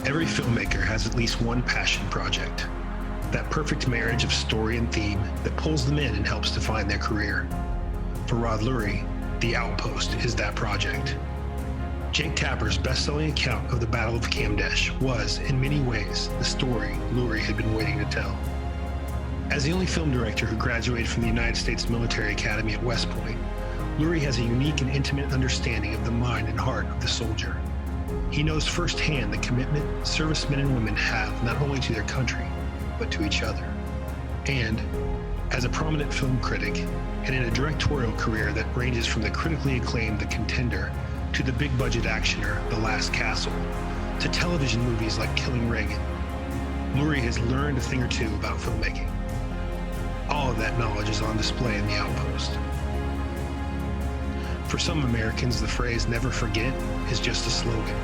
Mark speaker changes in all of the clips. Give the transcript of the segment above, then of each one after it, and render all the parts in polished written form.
Speaker 1: Every filmmaker has at least one passion project, that perfect marriage of story and theme that pulls them in and helps define their career. For Rod Lurie, The Outpost is that project. Jake Tapper's best-selling account of the Battle of Kamdesh was, in many ways, the story Lurie had been waiting to tell. As the only film director who graduated from the United States Military Academy at West Point, Lurie has a unique and intimate understanding of the mind and heart of the soldier. He knows firsthand the commitment servicemen and women have not only to their country, but to each other. And as a prominent film critic, and in a directorial career that ranges from the critically acclaimed The Contender to the big-budget actioner The Last Castle, to television movies like Killing Reagan, Lurie has learned a thing or two about filmmaking. All of that knowledge is on display in The Outpost. For some Americans, the phrase "never forget" is just a slogan.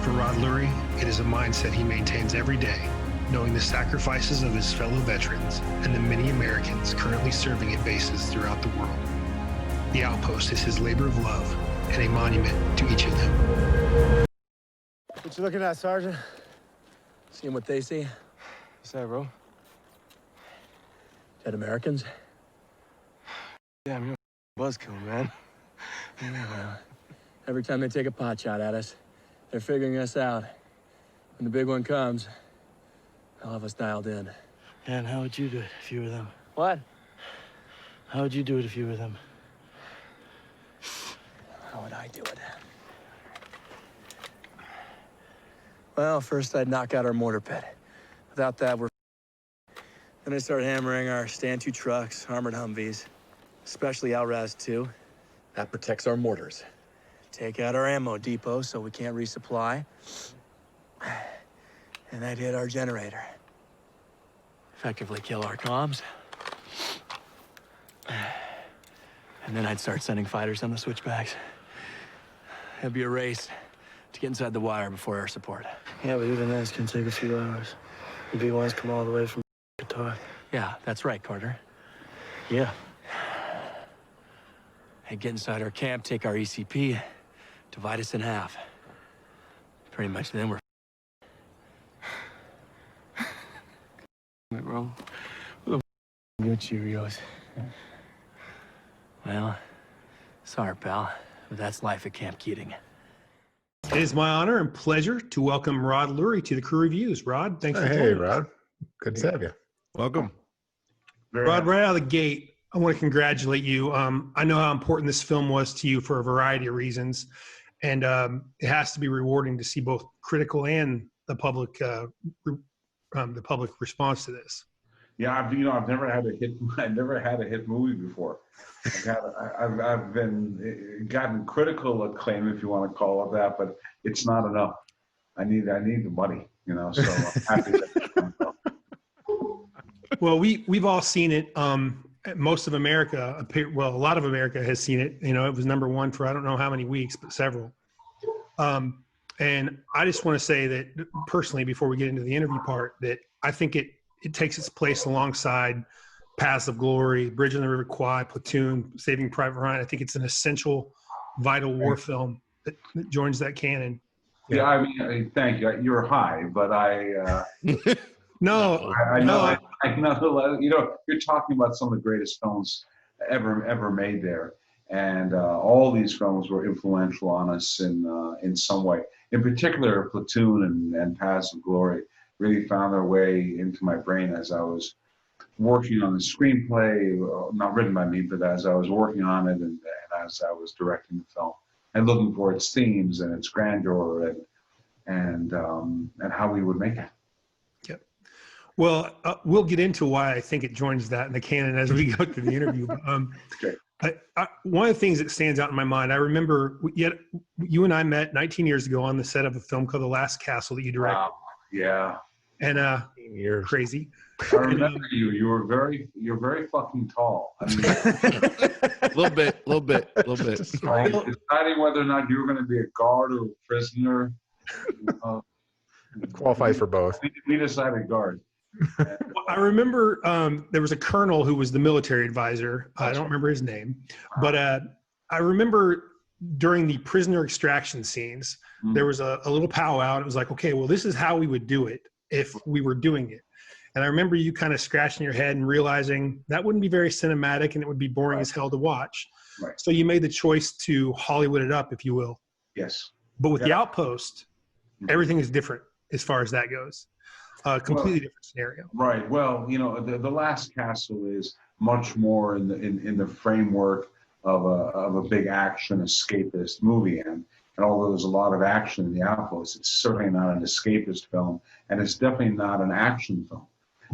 Speaker 1: For Rod Lurie, it is a mindset he maintains every day, knowing the sacrifices of his fellow veterans and the many Americans currently serving at bases throughout the world. The Outpost is his labor of love and a monument to each of them.
Speaker 2: What you looking at, Sergeant? Seeing what they see?
Speaker 3: What's that, bro?
Speaker 2: Dead Americans?
Speaker 3: Damn, you're a buzzkill, man.
Speaker 2: Yeah, well, every time they take a pot shot at us, they're figuring us out. When the big one comes, they'll have us dialed in.
Speaker 3: And how would you do it if you were them?
Speaker 2: What?
Speaker 3: How would you do it if you were them?
Speaker 2: How would I do it? Well, first I'd knock out our mortar pit. Without that, we're Then I'd start hammering our Stand-to trucks, armored Humvees, especially Outraz 2. That protects our mortars. Take out our ammo depot so we can't resupply. And I'd hit our generator. Effectively kill our comms. And then I'd start sending fighters on the switchbacks. It'd be a race to get inside the wire before air support.
Speaker 3: Yeah, but even that's gonna take a few hours. The B-1s come all the way from Qatar.
Speaker 2: Yeah, that's right, Carter.
Speaker 3: Yeah.
Speaker 2: Hey, get inside our camp, take our ECP, divide us in half. Pretty much then we're
Speaker 3: Bro. What the good Cheerios?
Speaker 2: Well, sorry, pal, but that's life at Camp Keating.
Speaker 1: It is my honor and pleasure to welcome Rod Lurie to the Crew Reviews. Rod, thanks for
Speaker 4: Hey,
Speaker 1: joining us.
Speaker 4: Rod. Good to have you.
Speaker 5: Welcome.
Speaker 1: Rod, right out of the gate, I want to congratulate you. I know how important this film was to you for a variety of reasons, and it has to be rewarding to see both critical and the public response to this.
Speaker 5: Yeah, I've never had a hit. I've never had a hit movie before. I've been gotten critical acclaim, if you want to call it that, but it's not enough. I need the money, So I'm happy that.
Speaker 1: Well, we've all seen it. Most of America, well, a lot of America has seen it. It was #1 for I don't know how many weeks, but several. And I just want to say that personally, before we get into the interview part, that I think it takes its place alongside Paths of Glory, Bridge on the River Kwai, Platoon, Saving Private Ryan. I think it's an essential, vital war film that joins that canon.
Speaker 5: Yeah, I mean, thank you. You're high, but
Speaker 1: No,
Speaker 5: I know. I know. You're talking about some of the greatest films ever made there, and all these films were influential on us in some way. In particular, Platoon and Paths of Glory really found their way into my brain as I was working on the screenplay, not written by me, but as I was working on it and as I was directing the film and looking for its themes and its grandeur and how we would make it.
Speaker 1: Yep. Well, we'll get into why I think it joins that in the canon as we go through the interview.
Speaker 5: Okay.
Speaker 1: One of the things that stands out in my mind, I remember you and I met 19 years ago on the set of a film called The Last Castle that you directed.
Speaker 5: Wow. Yeah.
Speaker 1: And crazy.
Speaker 5: I remember you. You're very fucking tall. I mean,
Speaker 4: A little bit.
Speaker 5: deciding whether or not you were going to be a guard or a prisoner.
Speaker 4: Qualifies for both.
Speaker 5: We decided guard.
Speaker 1: I remember there was a colonel who was the military advisor. I don't remember his name, but I remember during the prisoner extraction scenes, there was a little powwow. It was like, okay, well, this is how we would do it if we were doing it. And I remember you kind of scratching your head and realizing that wouldn't be very cinematic and it would be boring as hell to watch.
Speaker 5: Right.
Speaker 1: So you made the choice to Hollywood it up, if you will.
Speaker 5: Yes.
Speaker 1: But with the Outpost, everything is different as far as that goes. Completely different scenario.
Speaker 5: Right. Well, you know, the Last Castle is much more in the framework of a big action escapist movie, and although there's a lot of action in the Outpost, it's certainly not an escapist film, and it's definitely not an action film.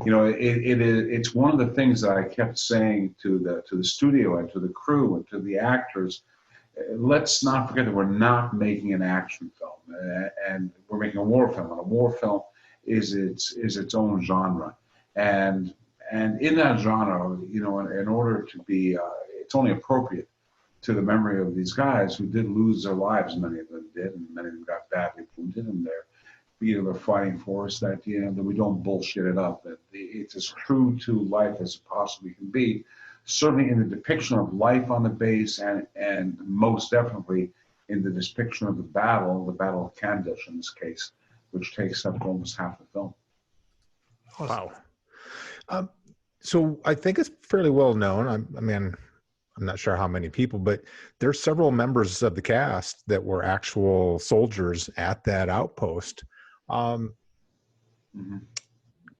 Speaker 5: You know, it's one of the things that I kept saying to the studio and to the crew and to the actors. Let's not forget that we're not making an action film, and we're making a war film, and a war film is its own genre, and in that genre, you know, in order to be, it's only appropriate to the memory of these guys who did lose their lives. Many of them did, and many of them got badly wounded, and they're fighting for us. That, you know, that we don't bullshit it up. That it's as true to life as it possibly can be. Certainly in the depiction of life on the base, and most definitely in the depiction of the battle of Candish in this case, which takes up almost half the film.
Speaker 4: Wow. So I think it's fairly well known. I mean, I'm not sure how many people, but there's several members of the cast that were actual soldiers at that outpost. Can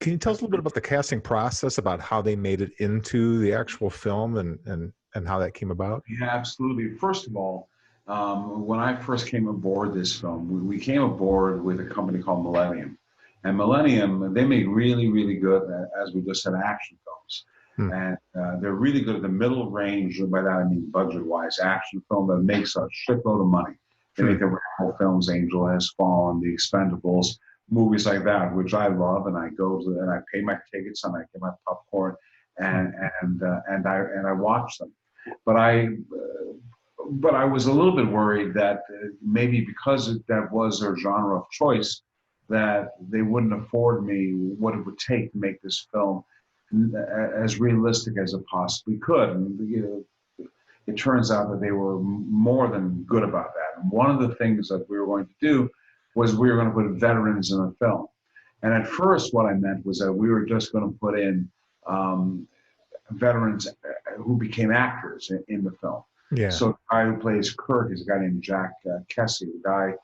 Speaker 4: you tell us a little bit about the casting process, about how they made it into the actual film and how that came about?
Speaker 5: Yeah, absolutely. First of all, when I first came aboard this film, we came aboard with a company called Millennium. And Millennium, they make really, really good, as we just said, action films. And they're really good at the middle range, and by that I mean budget-wise, action film that makes a shitload of money. They make the Rambo films, Angel Has Fallen, The Expendables, movies like that, which I love, and I go to, and I pay my tickets, and I get my popcorn, and I watch them. But I was a little bit worried that maybe because that was their genre of choice, that they wouldn't afford me what it would take to make this film as realistic as it possibly could. And you know, it turns out that they were more than good about that. And one of the things that we were going to do was we were going to put veterans in the film. And at first what I meant was that we were just going to put in veterans who became actors in the film.
Speaker 4: Yeah.
Speaker 5: So the guy who plays Kirk is a guy named Jack Kessie. The guy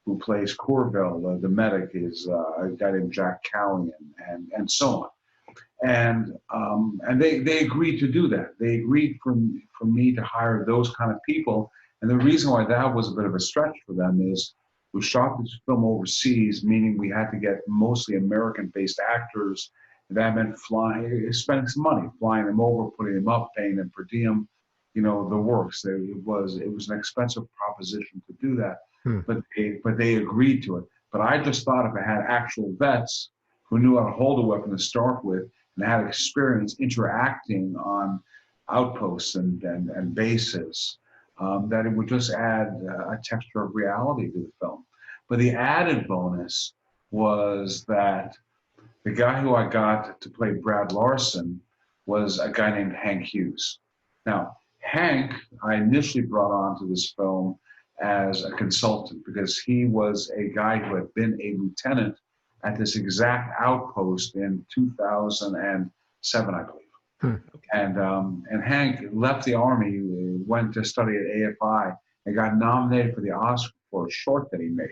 Speaker 5: who plays Corville, the medic, is a guy named Jack Callion, and so on. And they agreed to do that. They agreed for me to hire those kind of people. And the reason why that was a bit of a stretch for them is we shot this film overseas, meaning we had to get mostly American-based actors. That meant spending some money, flying them over, putting them up, paying them per diem, you know, the works. It was an expensive proposition to do that, but they agreed to it. But I just thought if I had actual vets who knew how to hold a weapon to start with and had experience interacting on outposts and bases, that it would just add a texture of reality to the film. But the added bonus was that the guy who I got to play Brad Larson was a guy named Hank Hughes. Now, Hank, I initially brought on to this film as a consultant because he was a guy who had been a lieutenant at this exact outpost in 2007, I believe. And Hank left the Army, went to study at AFI, and got nominated for the Oscar for a short that he made.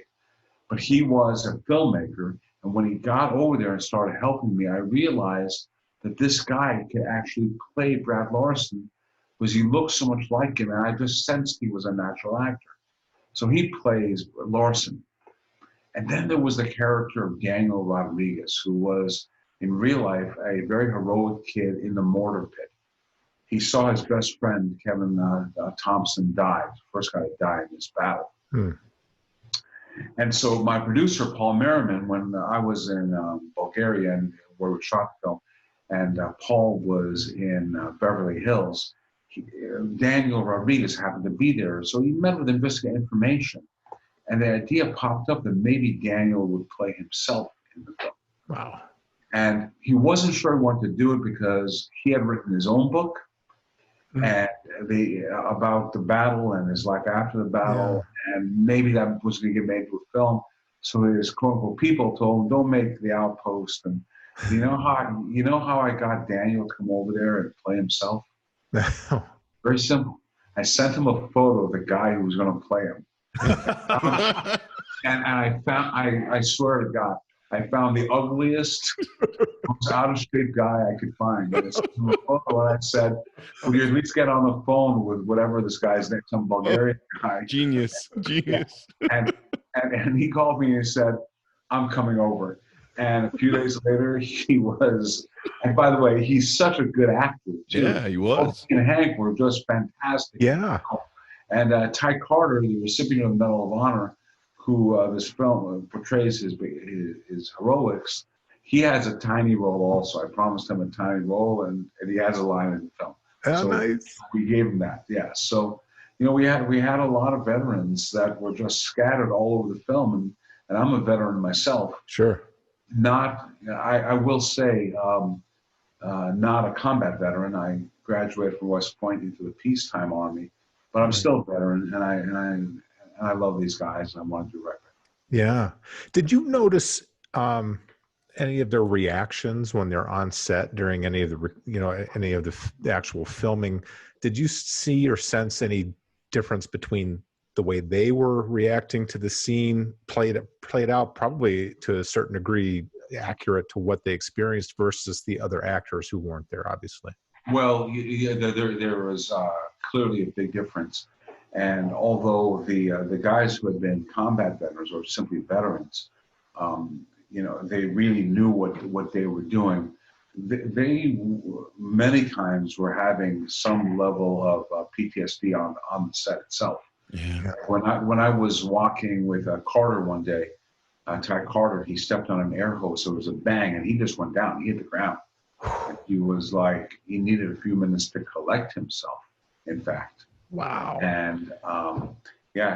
Speaker 5: But he was a filmmaker, and when he got over there and started helping me, I realized that this guy could actually play Brad Larson because he looked so much like him, and I just sensed he was a natural actor. So he plays Larson. And then there was the character of Daniel Rodriguez, who was, in real life, a very heroic kid in the mortar pit. He saw his best friend, Kevin Thompson, die, the first guy to die in this battle. And so my producer, Paul Merriman, when I was in Bulgaria and where we shot the film, and Paul was in Beverly Hills, Daniel Rodriguez happened to be there. So he met with him just to get information. And the idea popped up that maybe Daniel would play himself in the film.
Speaker 4: Wow.
Speaker 5: And he wasn't sure he wanted to do it because he had written his own book. and about the battle and his life after the battle, and maybe that was going to get made to a film. So his quote unquote people told him, "Don't make The Outpost." And you know how I got Daniel to come over there and play himself? Very simple. I sent him a photo of the guy who was going to play him. And I swear to God, I found the ugliest, most out of shape guy I could find. And I said, "Will you at least get on the phone with whatever this guy's name, some Bulgarian guy?"
Speaker 6: Genius.
Speaker 5: Yeah. And he called me and he said, "I'm coming over." And a few days later, he was. And by the way, he's such a good actor too.
Speaker 6: Yeah, he was.
Speaker 5: He and Hank were just fantastic.
Speaker 4: Yeah.
Speaker 5: And Ty Carter, the recipient of the Medal of Honor, who this film portrays his heroics, he has a tiny role also. I promised him a tiny role, and he has a line in the film. So
Speaker 4: Nice.
Speaker 5: we gave him that. Yeah. So, we had a lot of veterans that were just scattered all over the film, and I'm a veteran myself.
Speaker 4: Sure.
Speaker 5: I will say, not a combat veteran. I graduated from West Point into the peacetime army, but I'm still a veteran, and I love these guys, and I want to do record.
Speaker 4: Yeah. Did you notice any of their reactions when they're on set during any of the actual filming? Did you see or sense any difference between the way they were reacting to the scene played out, probably to a certain degree accurate to what they experienced, versus the other actors who weren't there, obviously?
Speaker 5: Well, there was clearly a big difference. And although the guys who had been combat veterans or simply veterans, they really knew what they were doing. They many times were having some level of PTSD on the set itself.
Speaker 6: Yeah.
Speaker 5: When I was walking with Carter one day, Ty Carter, he stepped on an air hose. So there was a bang, and he just went down. He hit the ground. He was like, he needed a few minutes to collect himself, in fact.
Speaker 4: Wow.
Speaker 5: And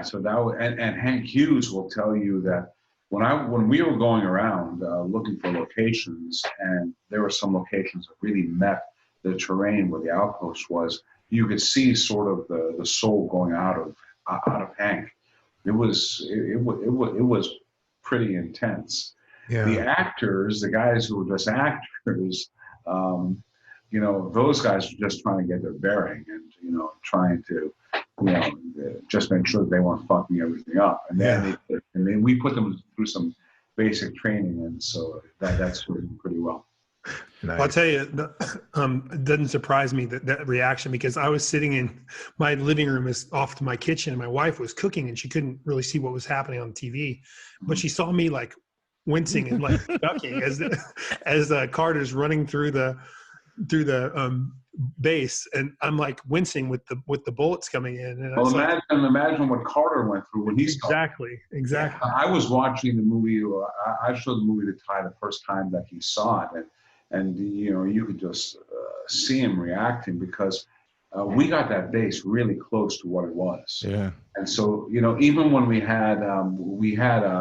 Speaker 5: so that was, and Hank Hughes will tell you that when we were going around looking for locations, and there were some locations that really met the terrain where the outpost was, you could see sort of the soul going out of Hank. It was pretty intense.
Speaker 4: Yeah.
Speaker 5: The actors, the guys who were just actors, those guys were just trying to get their bearing and, trying to, just make sure that they weren't fucking everything up. And then we put them through some basic training, and so that's working pretty well.
Speaker 4: Nice.
Speaker 1: Well, I'll tell you, it doesn't surprise me that reaction, because I was sitting in my living room is off to my kitchen, and my wife was cooking, and she couldn't really see what was happening on TV, but she saw me like wincing and like ducking as Carter's running through the base, and I'm like wincing with the bullets coming in. And
Speaker 5: well, imagine what Carter went through when he's
Speaker 1: exactly.
Speaker 5: I was watching the movie. I showed the movie to Ty the first time that he saw it, and you could just see him reacting, because we got that base really close to what it was.
Speaker 6: Yeah.
Speaker 5: And so even when we had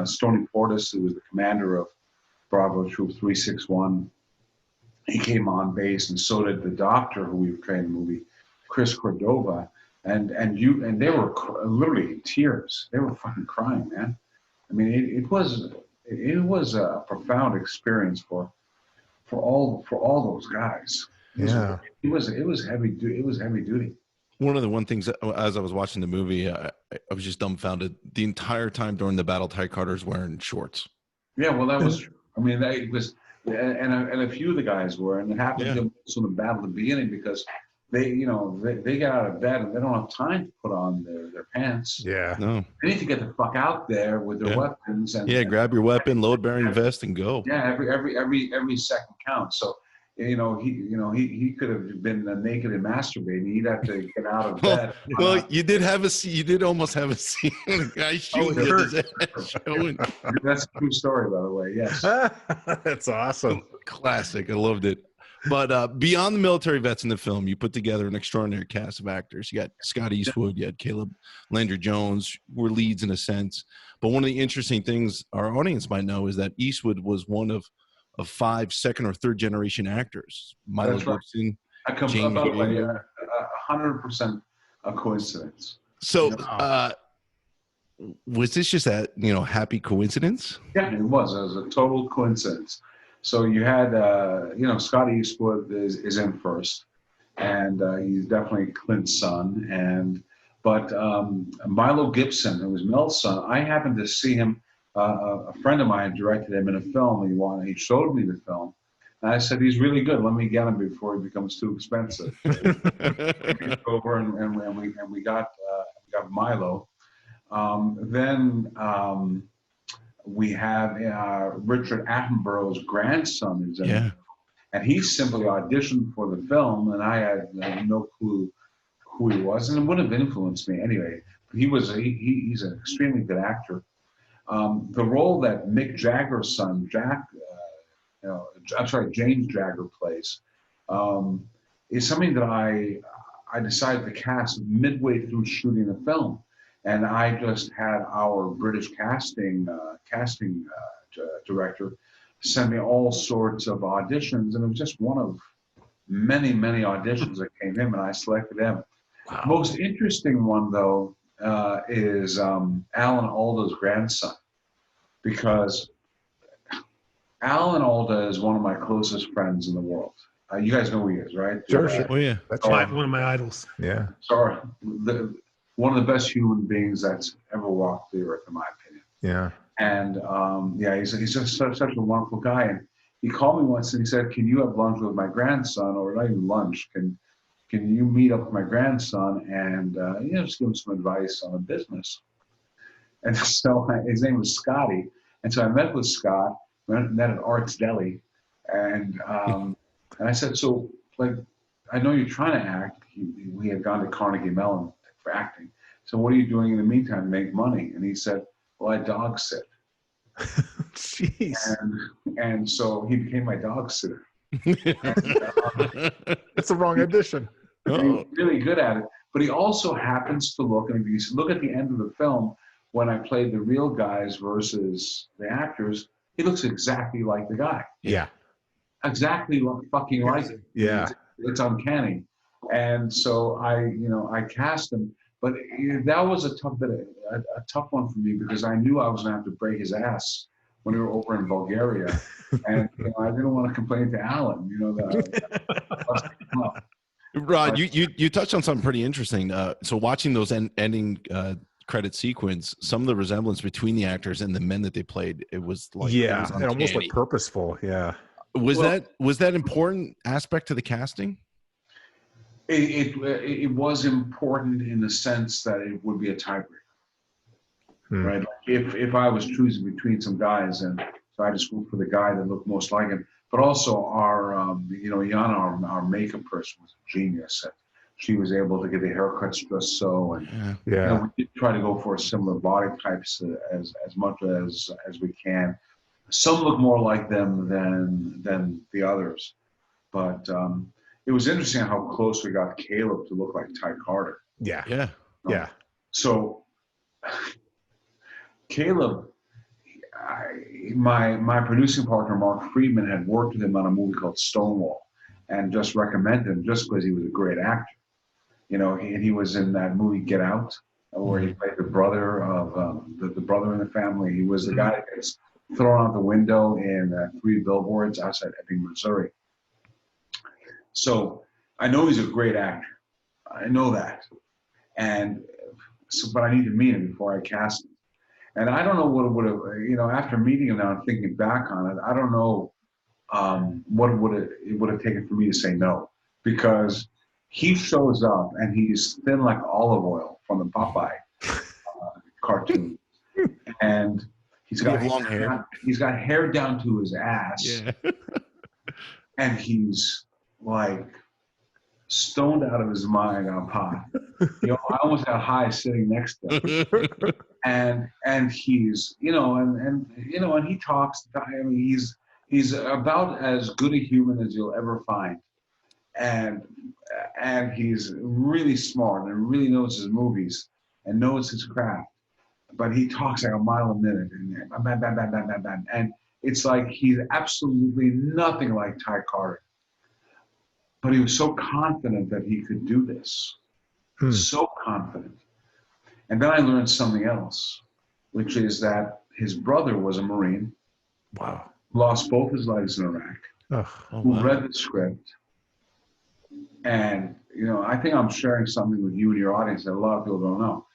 Speaker 5: Stoney Portis, who was the commander of Bravo Troop 361. He came on base, and so did the doctor who we trained in the movie, Chris Cordova, and they were literally in tears. They were fucking crying, man. I mean, it was a profound experience for all those guys. It was heavy duty.
Speaker 6: One of the things as I was watching the movie, I was just dumbfounded. The entire time during the battle, Ty Carter's wearing shorts.
Speaker 5: Yeah, well, that was. I mean, it was. And a few of the guys were, and it happened to them in the battle at the beginning, because they get out of bed and they don't have time to put on their pants.
Speaker 4: Yeah.
Speaker 6: No.
Speaker 5: They need to get the fuck out there with their weapons and
Speaker 6: grab your weapon, load bearing vest, and go.
Speaker 5: Yeah, every second counts. So he could have been naked and masturbating. He'd have to get out of bed.
Speaker 6: Well, you did almost have a scene. The guy shooting his ass showing.
Speaker 5: That's a true story, by the way. Yes.
Speaker 4: That's awesome.
Speaker 6: Classic. I loved it. But beyond the military vets in the film, you put together an extraordinary cast of actors. You got Scott Eastwood, you had Caleb Landry Jones, were leads in a sense. But one of the interesting things our audience might know is that Eastwood was one of 5 second or third generation actors. Milo Gibson, James
Speaker 5: 100% a coincidence.
Speaker 6: So,
Speaker 5: You know?
Speaker 6: was this just a happy coincidence?
Speaker 5: Yeah, it was. It was a total coincidence. So you had, Scott Eastwood is in first, and he's definitely Clint's son. But Milo Gibson, who was Mel's son, I happened to see him. A friend of mine directed him in a film. He showed me the film, and I said, "He's really good. Let me get him before he becomes too expensive." Over and we got Milo. Then we have Richard Attenborough's grandson is in it,
Speaker 6: Yeah.
Speaker 5: and he simply auditioned for the film, and I had no clue who he was, and it wouldn't have influenced me anyway. But he's an extremely good actor. The role that Mick Jagger's son, James Jagger plays, is something that I decided to cast midway through shooting the film, and I just had our British casting director send me all sorts of auditions, and it was just one of many auditions that came in, and I selected him.
Speaker 6: Wow.
Speaker 5: Most interesting one though is Alan Alda's grandson, because Alan Alda is one of my closest friends in the world. You guys know who he is, right?
Speaker 4: Sure.
Speaker 6: Oh yeah.
Speaker 4: That's
Speaker 1: One of my idols.
Speaker 4: yeah.
Speaker 5: Sorry, one of the best human beings that's ever walked the earth, in my opinion.
Speaker 4: Yeah.
Speaker 5: And he's just such a wonderful guy. And he called me once and he said, "Can you have lunch with my grandson, or not even lunch? Can you meet up with my grandson and just give him some advice on a business?" And so his name was Scotty. And so I met with Scott, met at Art's Deli, and I said, "So, like, I know you're trying to act." We had gone to Carnegie Mellon for acting. "So what are you doing in the meantime to make money?" And he said, "Well, I dog sit."
Speaker 4: Jeez.
Speaker 5: And so he became my dog sitter.
Speaker 4: That's the wrong addition.
Speaker 5: And he was really good at it. But he also happens to look, and if you look at the end of the film, when I played the real guys versus the actors, he looks exactly like the guy.
Speaker 4: Yeah.
Speaker 5: Exactly fucking like him.
Speaker 4: Yeah.
Speaker 5: It's uncanny. And so I cast him. But that was a tough one for me, because I knew I was going to have to break his ass when we were over in Bulgaria. And I didn't want to complain to Alan,
Speaker 6: Rod, you touched on something pretty interesting. So watching those ending credit sequence, some of the resemblance between the actors and the men that they played, it was like,
Speaker 4: yeah,
Speaker 6: it was
Speaker 4: and almost like purposeful. Yeah.
Speaker 6: Was that important aspect to the casting?
Speaker 5: It was important in the sense that it would be a tiebreaker, right? Like if I was choosing between some guys, and so I just went for the guy that looked most like him. But also our, Yana, our makeup person, was a genius. And she was able to get the haircuts just so, and
Speaker 4: Yeah.
Speaker 5: we did try to go for similar body types as much as we can. Some look more like them than the others, but it was interesting how close we got Caleb to look like Ty Carter.
Speaker 4: Yeah.
Speaker 6: Yeah.
Speaker 4: Yeah.
Speaker 5: So Caleb, my producing partner Mark Friedman had worked with him on a movie called Stonewall, and just recommended him just because he was a great actor. And he was in that movie Get Out, where he played the brother of the brother in the family. He was the guy that gets thrown out the window in 3 Billboards outside Ebbing, Missouri. So I know he's a great actor. I know that. But I need to meet him before I cast him. And I don't know what it would have, after meeting him now and thinking back on it, I don't know what it would have taken for me to say no. Because he shows up and he's thin like olive oil from the Popeye cartoon. And he's got
Speaker 6: long hair.
Speaker 5: He's got hair down to his ass.
Speaker 6: Yeah.
Speaker 5: And he's like stoned out of his mind on pot. I almost got high sitting next to him. and he's, and he talks. I mean, he's about as good a human as you'll ever find. And he's really smart and really knows his movies and knows his craft. But he talks like a mile a minute, and it's like he's absolutely nothing like Ty Carter. But he was so confident that he could do this. So confident. And then I learned something else, which is that his brother was a Marine.
Speaker 4: Wow.
Speaker 5: Lost both his legs in Iraq. Who read the script. And, you know, I think I'm sharing something with you and your audience that a lot of people don't know.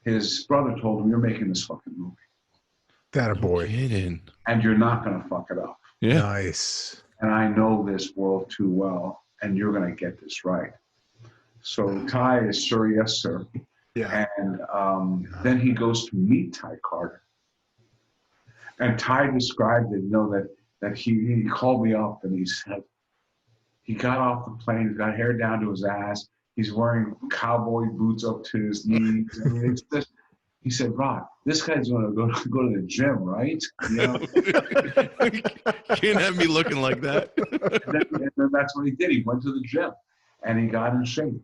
Speaker 5: His brother told him, "You're making this fucking movie.
Speaker 4: That a boy.
Speaker 6: Kidding.
Speaker 5: And you're not going to fuck it up.
Speaker 6: Yeah.
Speaker 4: Nice.
Speaker 5: And I know this world too well, and you're going to get this right." So Ty is, "Sir, yes, sir."
Speaker 4: Yeah.
Speaker 5: And then he goes to meet Ty Carter. And Ty described it, you know, that he called me up and he said, he got off the plane, he's got hair down to his ass, he's wearing cowboy boots up to his knees. I mean, it's just, he said, "Rod, this guy's going to go to the gym, right?" You know?
Speaker 6: Can't have me looking like that.
Speaker 5: and then that's what he did. He went to the gym and he got in shape.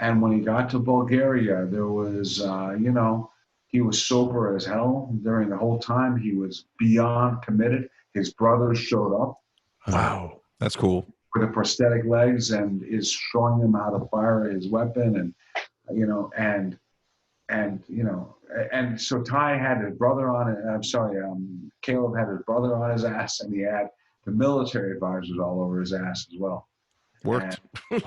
Speaker 5: And when he got to Bulgaria, there was, you know, he was sober as hell during the whole time. He was beyond committed. His brother showed up.
Speaker 4: Wow.
Speaker 6: That's cool.
Speaker 5: With the prosthetic legs and is showing him how to fire his weapon. And, you know, and you know, and so Ty had his brother on it. I'm sorry, Caleb had his brother on his ass, and he had the military advisors all over his ass as well.
Speaker 6: Worked.
Speaker 4: Wow.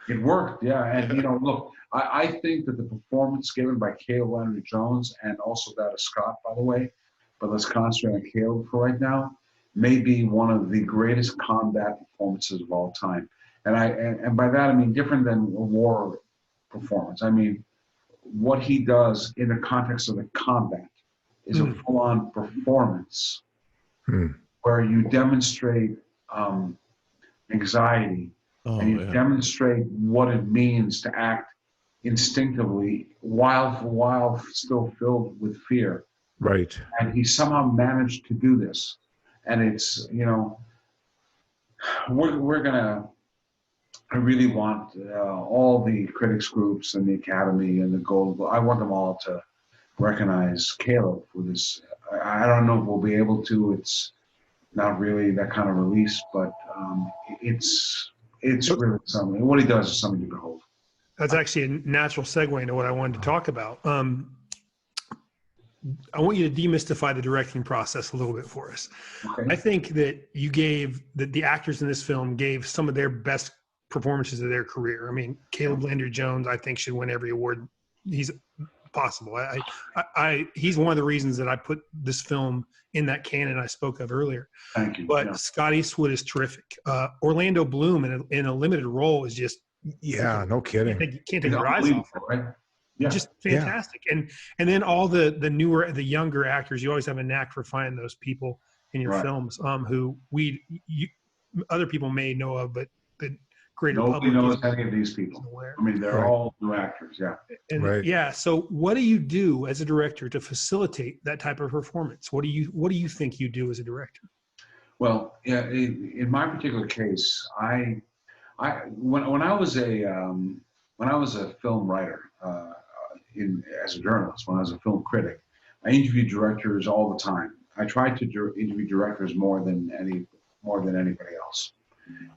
Speaker 5: It worked, yeah. And, you know, look, I think that the performance given by Caleb Landry Jones, and also that of Scott, by the way, but let's concentrate on Caleb for right now, may be one of the greatest combat performances of all time. And by that, I mean different than a war performance. I mean, what he does in the context of the combat is a full-on performance where you demonstrate anxiety, and you demonstrate what it means to act instinctively while still filled with fear.
Speaker 4: Right.
Speaker 5: And he somehow managed to do this. And it's, you know, we're gonna, I really want all the critics groups and the Academy and the Gold, I want them all to recognize Caleb for this. I don't know if we'll be able to. It's not really that kind of release, but it's really something. What he does is something to behold.
Speaker 1: That's actually a natural segue into what I wanted to talk about. I want you to demystify the directing process a little bit for us.
Speaker 5: Okay.
Speaker 1: I think that you gave that the actors in this film gave some of their best performances of their career. I mean, Caleb Landry Jones, I think, should win every award he's possible. He's one of the reasons that I put this film in that canon I spoke of earlier.
Speaker 5: Thank you.
Speaker 1: But Scott Eastwood is terrific. Orlando Bloom in a limited role is just
Speaker 4: no kidding.
Speaker 1: Can't take your eyes off.
Speaker 5: Right? Yeah.
Speaker 1: Just fantastic. Yeah. And then all the younger actors, you always have a knack for finding those people in your films who other people may know of, but the greater
Speaker 5: Nobody
Speaker 1: public
Speaker 5: knows any of these people. I mean, they're all new actors. Yeah.
Speaker 1: And yeah. So what do you do as a director to facilitate that type of performance? What do you think you do as a director?
Speaker 5: Well, yeah, in my particular case, when I was a film writer, as a journalist, when I was a film critic, I interviewed directors all the time. I tried to interview directors more than anybody else.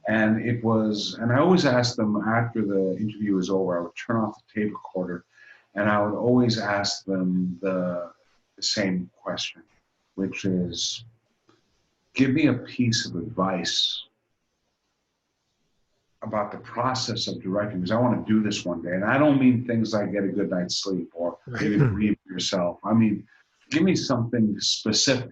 Speaker 5: And I always asked them after the interview was over, I would turn off the tape recorder and I would always ask them the same question, which is, give me a piece of advice about the process of directing, because I want to do this one day. And I don't mean things like get a good night's sleep or maybe read yourself. I mean, give me something specific.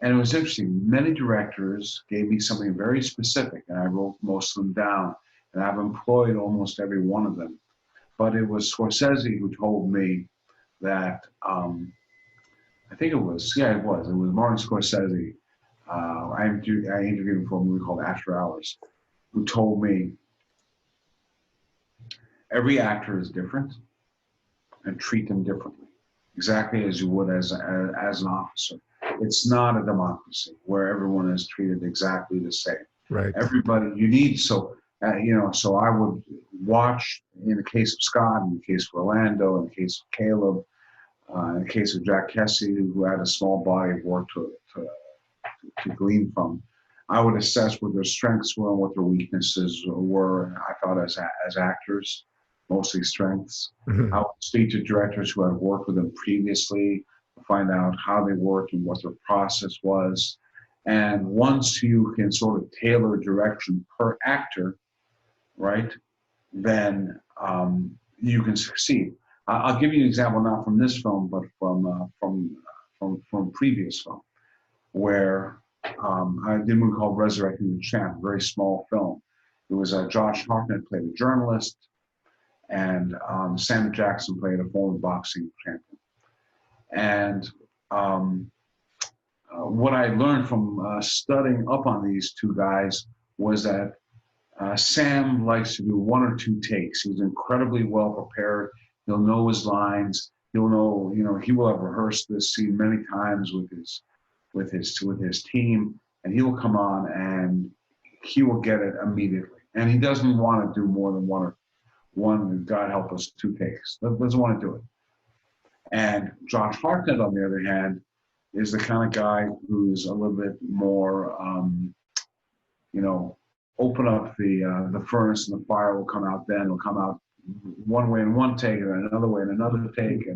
Speaker 5: And it was interesting. Many directors gave me something very specific, and I wrote most of them down, and I've employed almost every one of them. But it was Scorsese who told me that, I think it was Martin Scorsese. I interviewed him for a movie called After Hours, who told me every actor is different and treat them differently, exactly as you would as an officer. It's not a democracy where everyone is treated exactly the same.
Speaker 4: Right.
Speaker 5: Everybody, you need, so I would watch, in the case of Scott, in the case of Orlando, in the case of Caleb, in the case of Jack Kessie, who had a small body of work to glean from. I would assess what their strengths were and what their weaknesses were. I thought as actors, mostly strengths.
Speaker 4: Mhm.
Speaker 5: I would speak to directors who had worked with them previously to find out how they worked and what their process was. And once you can sort of tailor direction per actor, right, then you can succeed. I'll give you an example not from this film, but from previous film, where I did a movie called Resurrecting the Champ, a very small film. It was Josh Hartnett played a journalist, and Sam Jackson played a former boxing champion. And what I learned from studying up on these two guys was that Sam likes to do one or two takes. He's incredibly well prepared. He'll know his lines. He'll know, he will have rehearsed this scene many times with his team, and he will come on and he will get it immediately. And he doesn't want to do more than one, God help us, two takes. Doesn't want to do it. And Josh Hartnett, on the other hand, is the kind of guy who's a little bit more, open up the furnace and the fire will come out then. It'll come out one way in one take and another way in another take.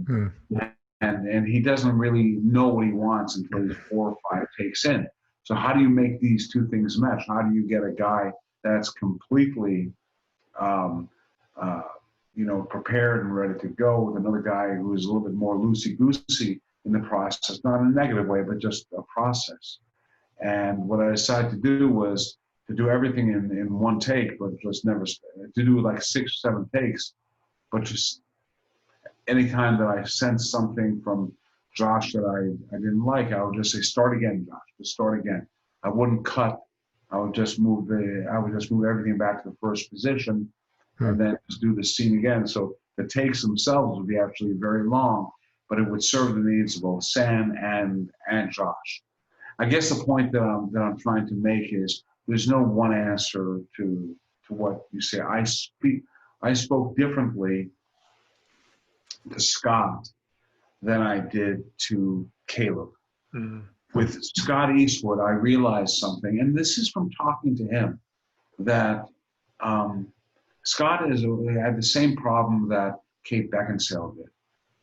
Speaker 5: And he doesn't really know what he wants until he's 4 or 5 takes in. So how do you make these two things mesh? How do you get a guy that's completely, prepared and ready to go with another guy who is a little bit more loosey-goosey in the process, not in a negative way, but just a process. And what I decided to do was to do everything in one take, but just never, to do like 6 or 7 takes, but just anytime that I sensed something from Josh that I didn't like, I would just say, start again, Josh, just start again. I wouldn't cut. I would just move everything back to the first position and then just do the scene again. So the takes themselves would be actually very long, but it would serve the needs of both Sam and Josh. I guess the point that I'm trying to make is there's no one answer to what you say. I spoke differently to Scott than I did to Caleb.
Speaker 1: Mm.
Speaker 5: With Scott Eastwood, I realized something, and this is from talking to him, that Scott had the same problem that Kate Beckinsale did,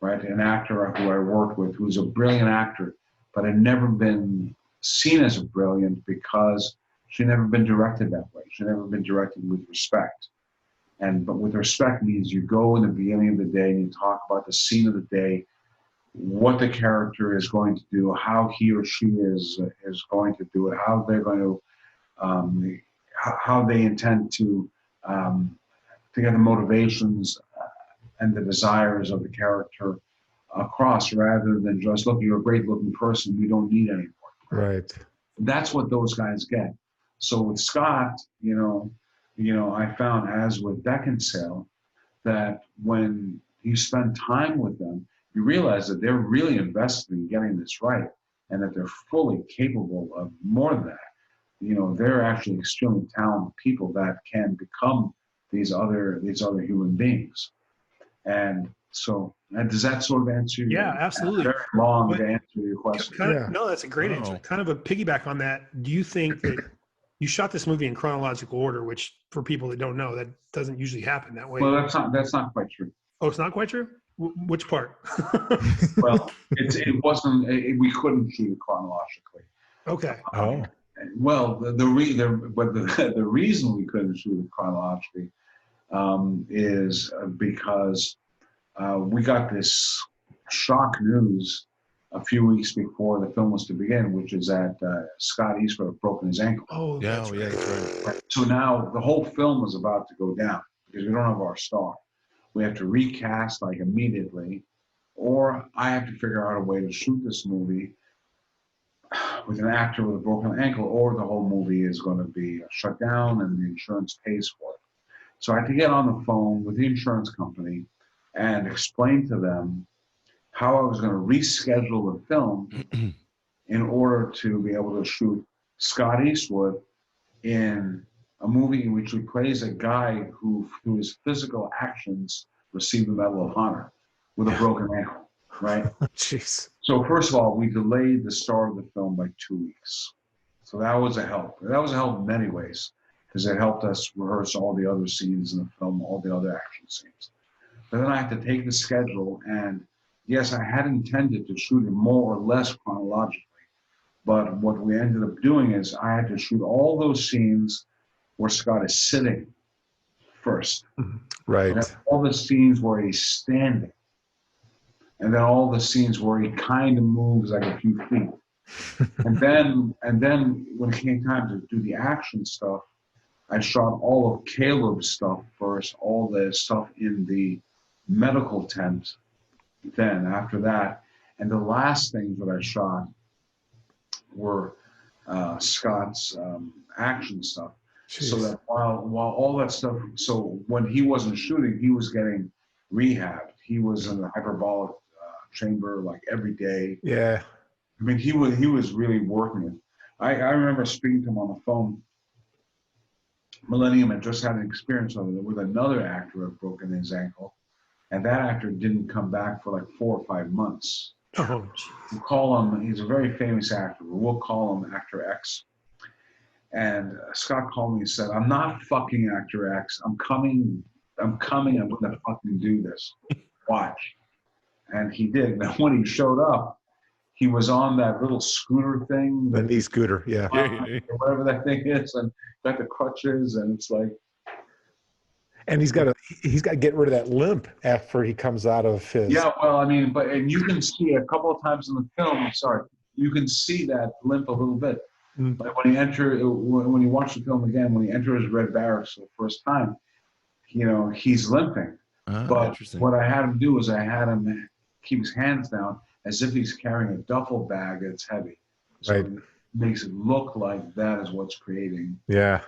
Speaker 5: right? An actor who I worked with who's a brilliant actor, but had never been seen as brilliant because she'd never been directed that way. She'd never been directed with respect. But with respect means you go in the beginning of the day and you talk about the scene of the day, what the character is going to do, how he or she is going to do it, how they're going to, how they intend to get the motivations and the desires of the character across, rather than just, look, you're a great looking person, we don't need any more.
Speaker 4: Right.
Speaker 5: That's what those guys get. So with Scott, I found, as with Beckinsale, that when you spend time with them, you realize that they're really invested in getting this right, and that they're fully capable of more than that. They're actually extremely talented people that can become these other human beings. And so, does that sort of answer your
Speaker 1: Yeah, absolutely.
Speaker 5: very long to answer your question?
Speaker 1: No, that's a great answer. Kind of a piggyback on that. Do you think that you shot this movie in chronological order, which for people that don't know, that doesn't usually happen that way?
Speaker 5: Well, that's not quite true.
Speaker 1: Oh, it's not quite true? Which part?
Speaker 5: Well, it wasn't. We couldn't shoot it chronologically.
Speaker 1: Okay.
Speaker 4: Oh.
Speaker 5: Well, the reason we couldn't shoot it chronologically is because we got this shock news a few weeks before the film was to begin, which is that Scott Eastwood had broken his ankle.
Speaker 1: Oh,
Speaker 6: Yeah,
Speaker 1: that's
Speaker 6: that's right.
Speaker 5: So now the whole film is about to go down because we don't have our star. We have to recast like immediately, or I have to figure out a way to shoot this movie with an actor with a broken ankle, or the whole movie is going to be shut down and the insurance pays for it. So I had to get on the phone with the insurance company and explain to them how I was going to reschedule the film in order to be able to shoot Scott Eastwood in a movie in which he plays a guy who, through his physical actions, received the Medal of Honor with a broken ankle, right?
Speaker 1: Jeez.
Speaker 5: So first of all, we delayed the start of the film by 2 weeks. So that was a help. That was a help in many ways, because it helped us rehearse all the other scenes in the film, all the other action scenes. But then I had to take the schedule, and yes, I had intended to shoot it more or less chronologically. But what we ended up doing is I had to shoot all those scenes where Scott is sitting first.
Speaker 4: Right.
Speaker 5: And all the scenes where he's standing. And then all the scenes where he kind of moves like a few feet. and then when it came time to do the action stuff, I shot all of Caleb's stuff first, all the stuff in the medical tent then after that. And the last things that I shot were Scott's action stuff.
Speaker 4: Jeez.
Speaker 5: So that while all that stuff, so when he wasn't shooting, he was getting rehabbed. He was in the hyperbolic chamber like every day.
Speaker 4: Yeah.
Speaker 5: I mean, he was really working it. I remember speaking to him on the phone. Millennium had just had an experience with another actor who had broken his ankle, and that actor didn't come back for like 4 or 5 months.
Speaker 7: Oh,
Speaker 5: We'll call him, he's a very famous actor, but we'll call him Actor X. And Scott called me and said, I'm not fucking Actor X. I'm coming, I'm going to fucking do this. Watch. And he did. Now, when he showed up, he was on that little scooter thing.
Speaker 4: The knee scooter, yeah.
Speaker 5: Whatever that thing is, and got the crutches, and it's like.
Speaker 4: And he's got to get rid of that limp after he comes out of his.
Speaker 5: Yeah, well, I mean, and you can see a couple of times in the film. Sorry, you can see that limp a little bit. Like when you watch the film again, when he enters Red Barracks for the first time, he's limping. But what I had him do is I had him keep his hands down as if he's carrying a duffel bag that's heavy. So
Speaker 4: Right.
Speaker 5: it makes it look like that is what's creating.
Speaker 4: Yeah.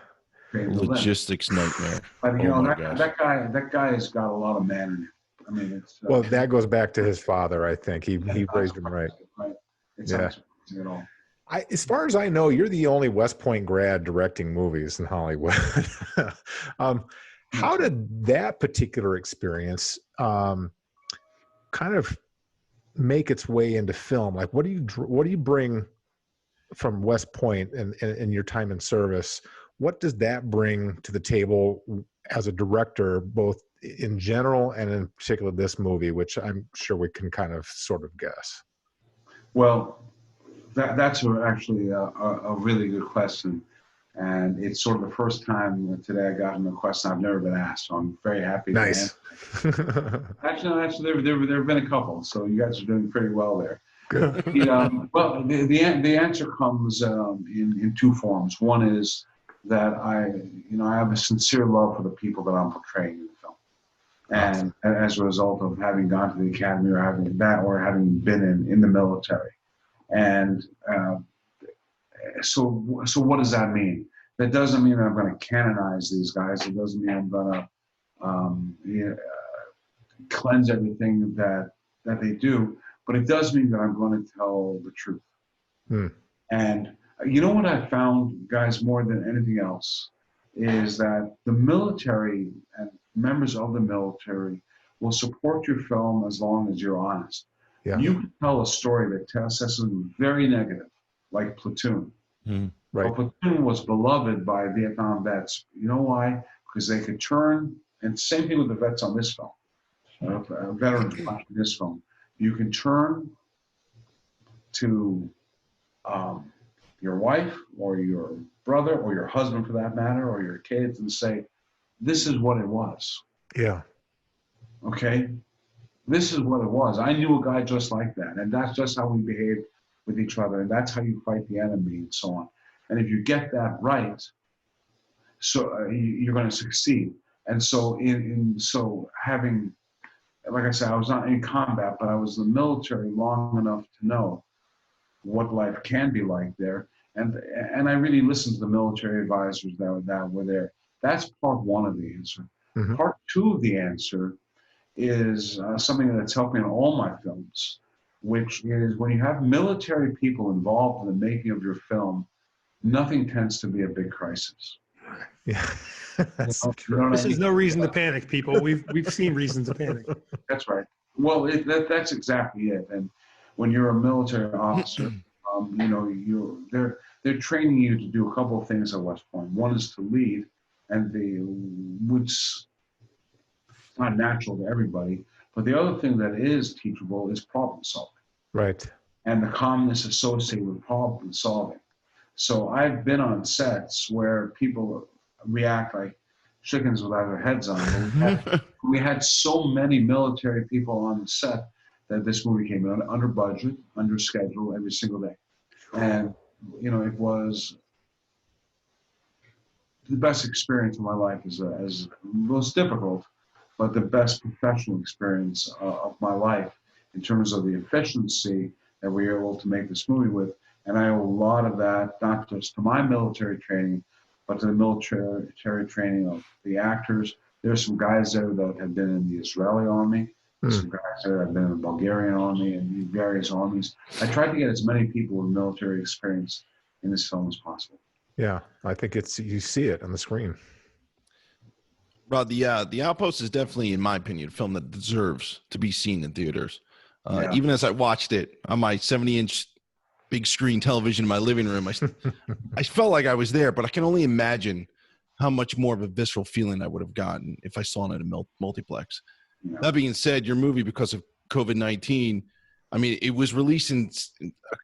Speaker 6: Logistics nightmare.
Speaker 5: But that guy has got a lot of man in him. I mean, it's
Speaker 4: Well, that goes back to his father, I think. He raised him right.
Speaker 5: Right. It's
Speaker 4: Yeah.
Speaker 5: not surprising at all.
Speaker 4: As far as I know, you're the only West Point grad directing movies in Hollywood. How did that particular experience kind of make its way into film? Like, what do you bring from West Point and your time in service? What does that bring to the table as a director, both in general and in particular this movie, which I'm sure we can kind of sort of guess?
Speaker 5: Well, that's actually a really good question. And it's sort of the first time today I got a question I've never been asked. So I'm very happy.
Speaker 4: Nice.
Speaker 5: Actually, there have been a couple. So you guys are doing pretty well there.
Speaker 4: Good.
Speaker 5: The answer comes in two forms. One is that I have a sincere love for the people that I'm portraying in the film. And as a result of having gone to the academy or having been in the military. And so what does that mean? That doesn't mean that I'm going to canonize these guys. It doesn't mean I'm going to cleanse everything that they do. But it does mean that I'm going to tell the truth. And you know what I found, guys, more than anything else, is that the military and members of the military will support your film as long as you're honest.
Speaker 4: Yeah.
Speaker 5: You can tell a story that says something very negative, like Platoon.
Speaker 4: Right.
Speaker 5: Well, Platoon was beloved by Vietnam vets. You know why? Because they could turn, and same thing with the vets on this film, veterans watching this film. You can turn to your wife or your brother or your husband, for that matter, or your kids, and say, this is what it was.
Speaker 4: Yeah.
Speaker 5: Okay? This is what it was. I knew a guy just like that, and that's just how we behaved with each other, and that's how you fight the enemy, and so on. And if you get that right, so you're going to succeed. And so, so having, like I said, I was not in combat, but I was in the military long enough to know what life can be like there, and I really listened to the military advisors that were there. That's part one of the answer.
Speaker 4: Mm-hmm.
Speaker 5: Part two of the answer is something that's helped me in all my films, which is when you have military people involved in the making of your film, nothing tends to be a big crisis.
Speaker 4: Yeah. That's
Speaker 7: this is no reason to panic, people. We've seen reasons to panic.
Speaker 5: That's right. Well, that's exactly it. And when you're a military officer, they're training you to do a couple of things at West Point. One is to lead, which is not natural to everybody. But the other thing that is teachable is problem solving.
Speaker 4: Right.
Speaker 5: And the calmness associated with problem solving. So I've been on sets where people react like chickens without their heads on. We had so many military people on the set that this movie came in under budget, under schedule every single day. And, you know, it was the best experience of my life. As most difficult, but the best professional experience of my life in terms of the efficiency that we were able to make this movie with. And I owe a lot of that, not just to my military training, but to the military training of the actors. There's some guys there that have been in the Israeli army, some guys there that have been in the Bulgarian army and the various armies. I tried to get as many people with military experience in this film as possible.
Speaker 4: Yeah, I think you see it on the screen.
Speaker 6: Rod, the Outpost is definitely, in my opinion, a film that deserves to be seen in theaters. Even as I watched it on my 70-inch big screen television in my living room, I felt like I was there, but I can only imagine how much more of a visceral feeling I would have gotten if I saw it at a multiplex. Yeah. That being said, your movie, because of COVID-19, I mean, it was released in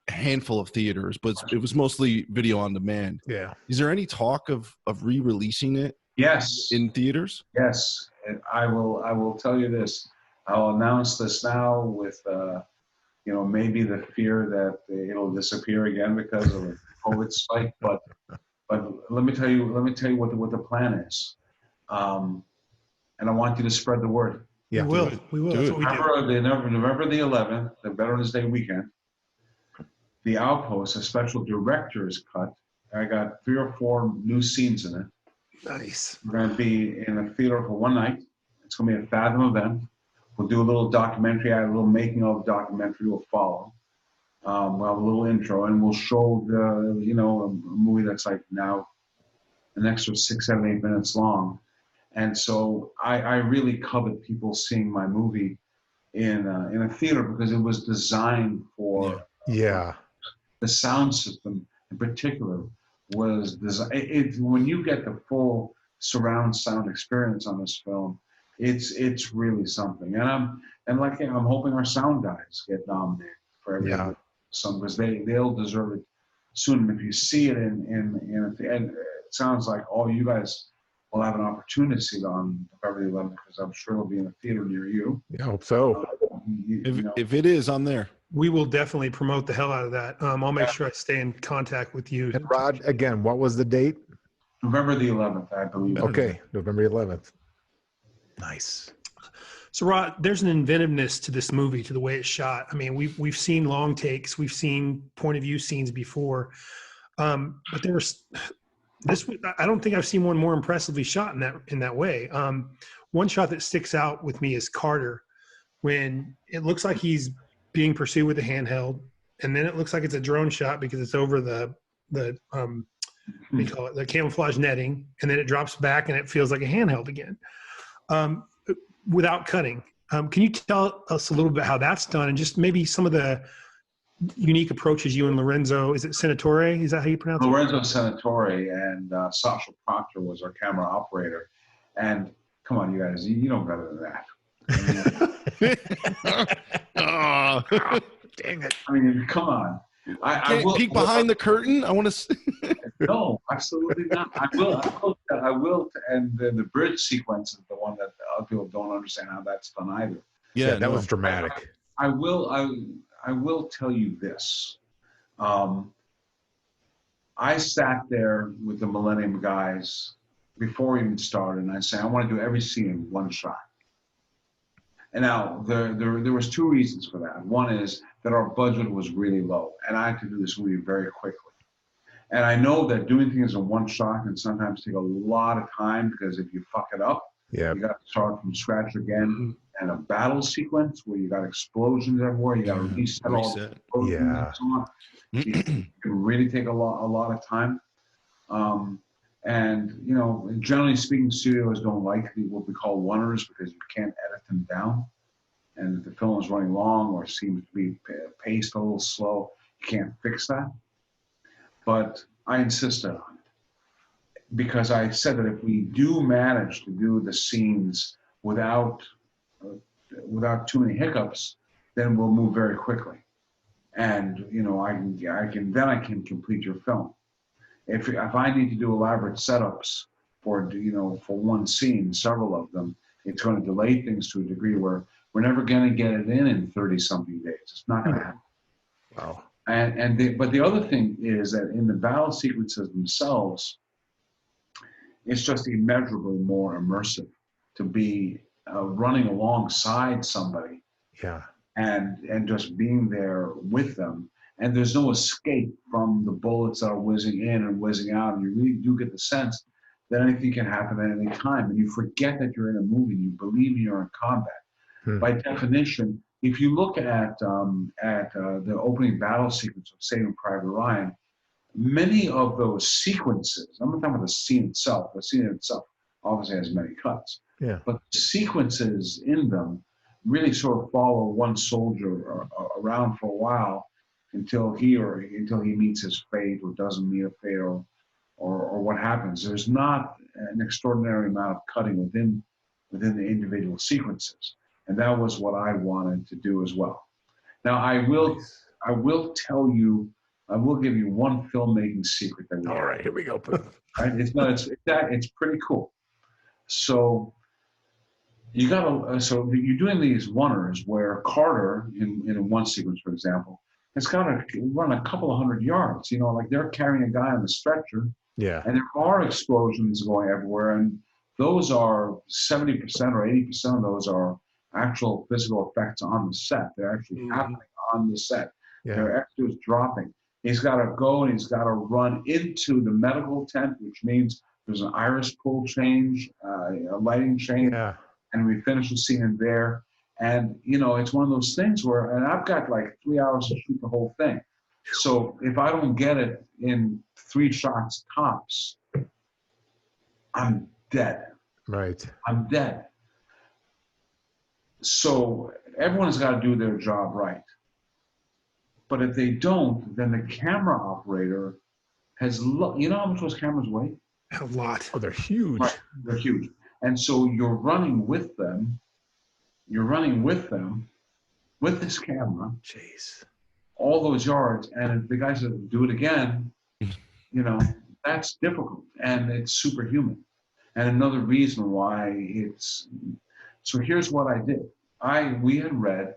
Speaker 6: a handful of theaters, but it was mostly video on demand.
Speaker 4: Yeah.
Speaker 6: Is there any talk of re-releasing it?
Speaker 5: Yes.
Speaker 6: In theaters?
Speaker 5: Yes. And I will tell you this. I'll announce this now with, you know, maybe the fear that it'll disappear again because of a COVID spike. But let me tell you what the plan is. And I want you to spread the word.
Speaker 7: Yeah, we will. That's what we do.
Speaker 5: November the 11th, the Veterans Day weekend, the Outpost, a special director's cut. I got 3 or 4 new scenes in it.
Speaker 7: Nice.
Speaker 5: We're going to be in a theater for one night. It's going to be a Fathom event. We'll do a little documentary, a little making of documentary will follow. We'll have a little intro, and we'll show a movie that's like now an extra 6, 7, 8 minutes long. And so I really covet people seeing my movie in a theater because it was designed for the sound system in particular was designed. When you get the full surround sound experience on this film, it's really something. And I'm hoping our sound guys get nominated for every some because they'll deserve it soon. And if you see it and it sounds like all you guys will have an opportunity to see it on November the 11th because I'm sure it'll be in a theater near you.
Speaker 4: Yeah, I hope so.
Speaker 6: If it is, I'm there.
Speaker 7: We will definitely promote the hell out of that. I'll make sure I stay in contact with you.
Speaker 4: And Rod, again, what was the date?
Speaker 5: November the 11th, I believe.
Speaker 4: Okay, November 11th. Nice.
Speaker 7: So Rod, there's an inventiveness to this movie, to the way it's shot. I mean, we've seen long takes, we've seen point of view scenes before, but there's this. I don't think I've seen one more impressively shot in that way. One shot that sticks out with me is Carter, when it looks like he's being pursued with a handheld, and then it looks like it's a drone shot because it's over the we call it the camouflage netting, and then it drops back and it feels like a handheld again. Without cutting. Can you tell us a little bit how that's done and just maybe some of the unique approaches you and Lorenzo, is it Senatore? Is that how you pronounce it?
Speaker 5: Lorenzo Senatore and Sasha Proctor was our camera operator. And come on, you guys, you know better than that.
Speaker 6: Oh,
Speaker 4: dang it.
Speaker 5: I mean, come on. I will
Speaker 6: peek behind the curtain. I want to.
Speaker 5: No, absolutely not. I will. And the bridge sequence is the one that other people don't understand how that's done either.
Speaker 4: Yeah, that was dramatic.
Speaker 5: I will tell you this. I sat there with the Millennium guys before we even started, and I said, I want to do every scene in one shot. And now there was 2 reasons for that. One is that our budget was really low, and I had to do this movie very quickly. And I know that doing things in one shot can sometimes take a lot of time because if you fuck it up, you got to start from scratch again. And a battle sequence where you got explosions everywhere, you got to reset all the explosions and so on. It can really take a lot of time. And you know, generally speaking, studios don't like what we call oneers because you can't edit them down. And if the film is running long or seems to be paced a little slow, you can't fix that. but I insisted on it because I said that if we do manage to do the scenes without too many hiccups, then we'll move very quickly. And I can complete your film. If I need to do elaborate setups for one scene, several of them, it's going to delay things to a degree where we're never going to get it in 30-something days. It's not going to happen.
Speaker 4: Wow.
Speaker 5: But the other thing is that in the battle sequences themselves, it's just immeasurably more immersive to be running alongside somebody.
Speaker 4: Yeah.
Speaker 5: And just being there with them. And there's no escape from the bullets that are whizzing in and whizzing out. And you really do get the sense that anything can happen at any time. And you forget that you're in a movie. You believe you're in combat. By definition, if you look at the opening battle sequence of Saving Private Ryan, many of those sequences, I'm not talking about the scene itself. The scene itself obviously has many cuts.
Speaker 4: Yeah.
Speaker 5: But the sequences in them really sort of follow one soldier around for a while until he meets his fate or doesn't meet a fate or what happens. There's not an extraordinary amount of cutting within the individual sequences, and that was what I wanted to do as well. Now I will tell you, I will give you one filmmaking secret that we have.
Speaker 4: All right, here we go.
Speaker 5: Right? It's pretty cool. So so you're doing these oneers where Carter, in one sequence, for example, has got to run a couple of 100 yards. Like they're carrying a guy on the stretcher.
Speaker 4: Yeah.
Speaker 5: And there are explosions going everywhere, and those are 70% or 80% of those are actual physical effects on the set. They're actually happening on the set.
Speaker 4: Yeah.
Speaker 5: There are extras dropping. He's got to go and he's got to run into the medical tent, which means there's an iris pull change, a lighting change.
Speaker 4: Yeah.
Speaker 5: And we finish the scene in there. And, it's one of those things where, and I've got like 3 hours to shoot the whole thing. So if I don't get it in 3 shots tops, I'm dead.
Speaker 4: Right.
Speaker 5: I'm dead. So everyone's got to do their job right. But if they don't, then the camera operator has, you know how much those cameras weigh?
Speaker 7: A lot.
Speaker 4: Oh, they're huge.
Speaker 5: Right. They're huge. And so you're running with them with this camera.
Speaker 4: Jeez.
Speaker 5: All those yards, and if the guy says, do it again, that's difficult, and it's superhuman. And another reason why so here's what I did. We had read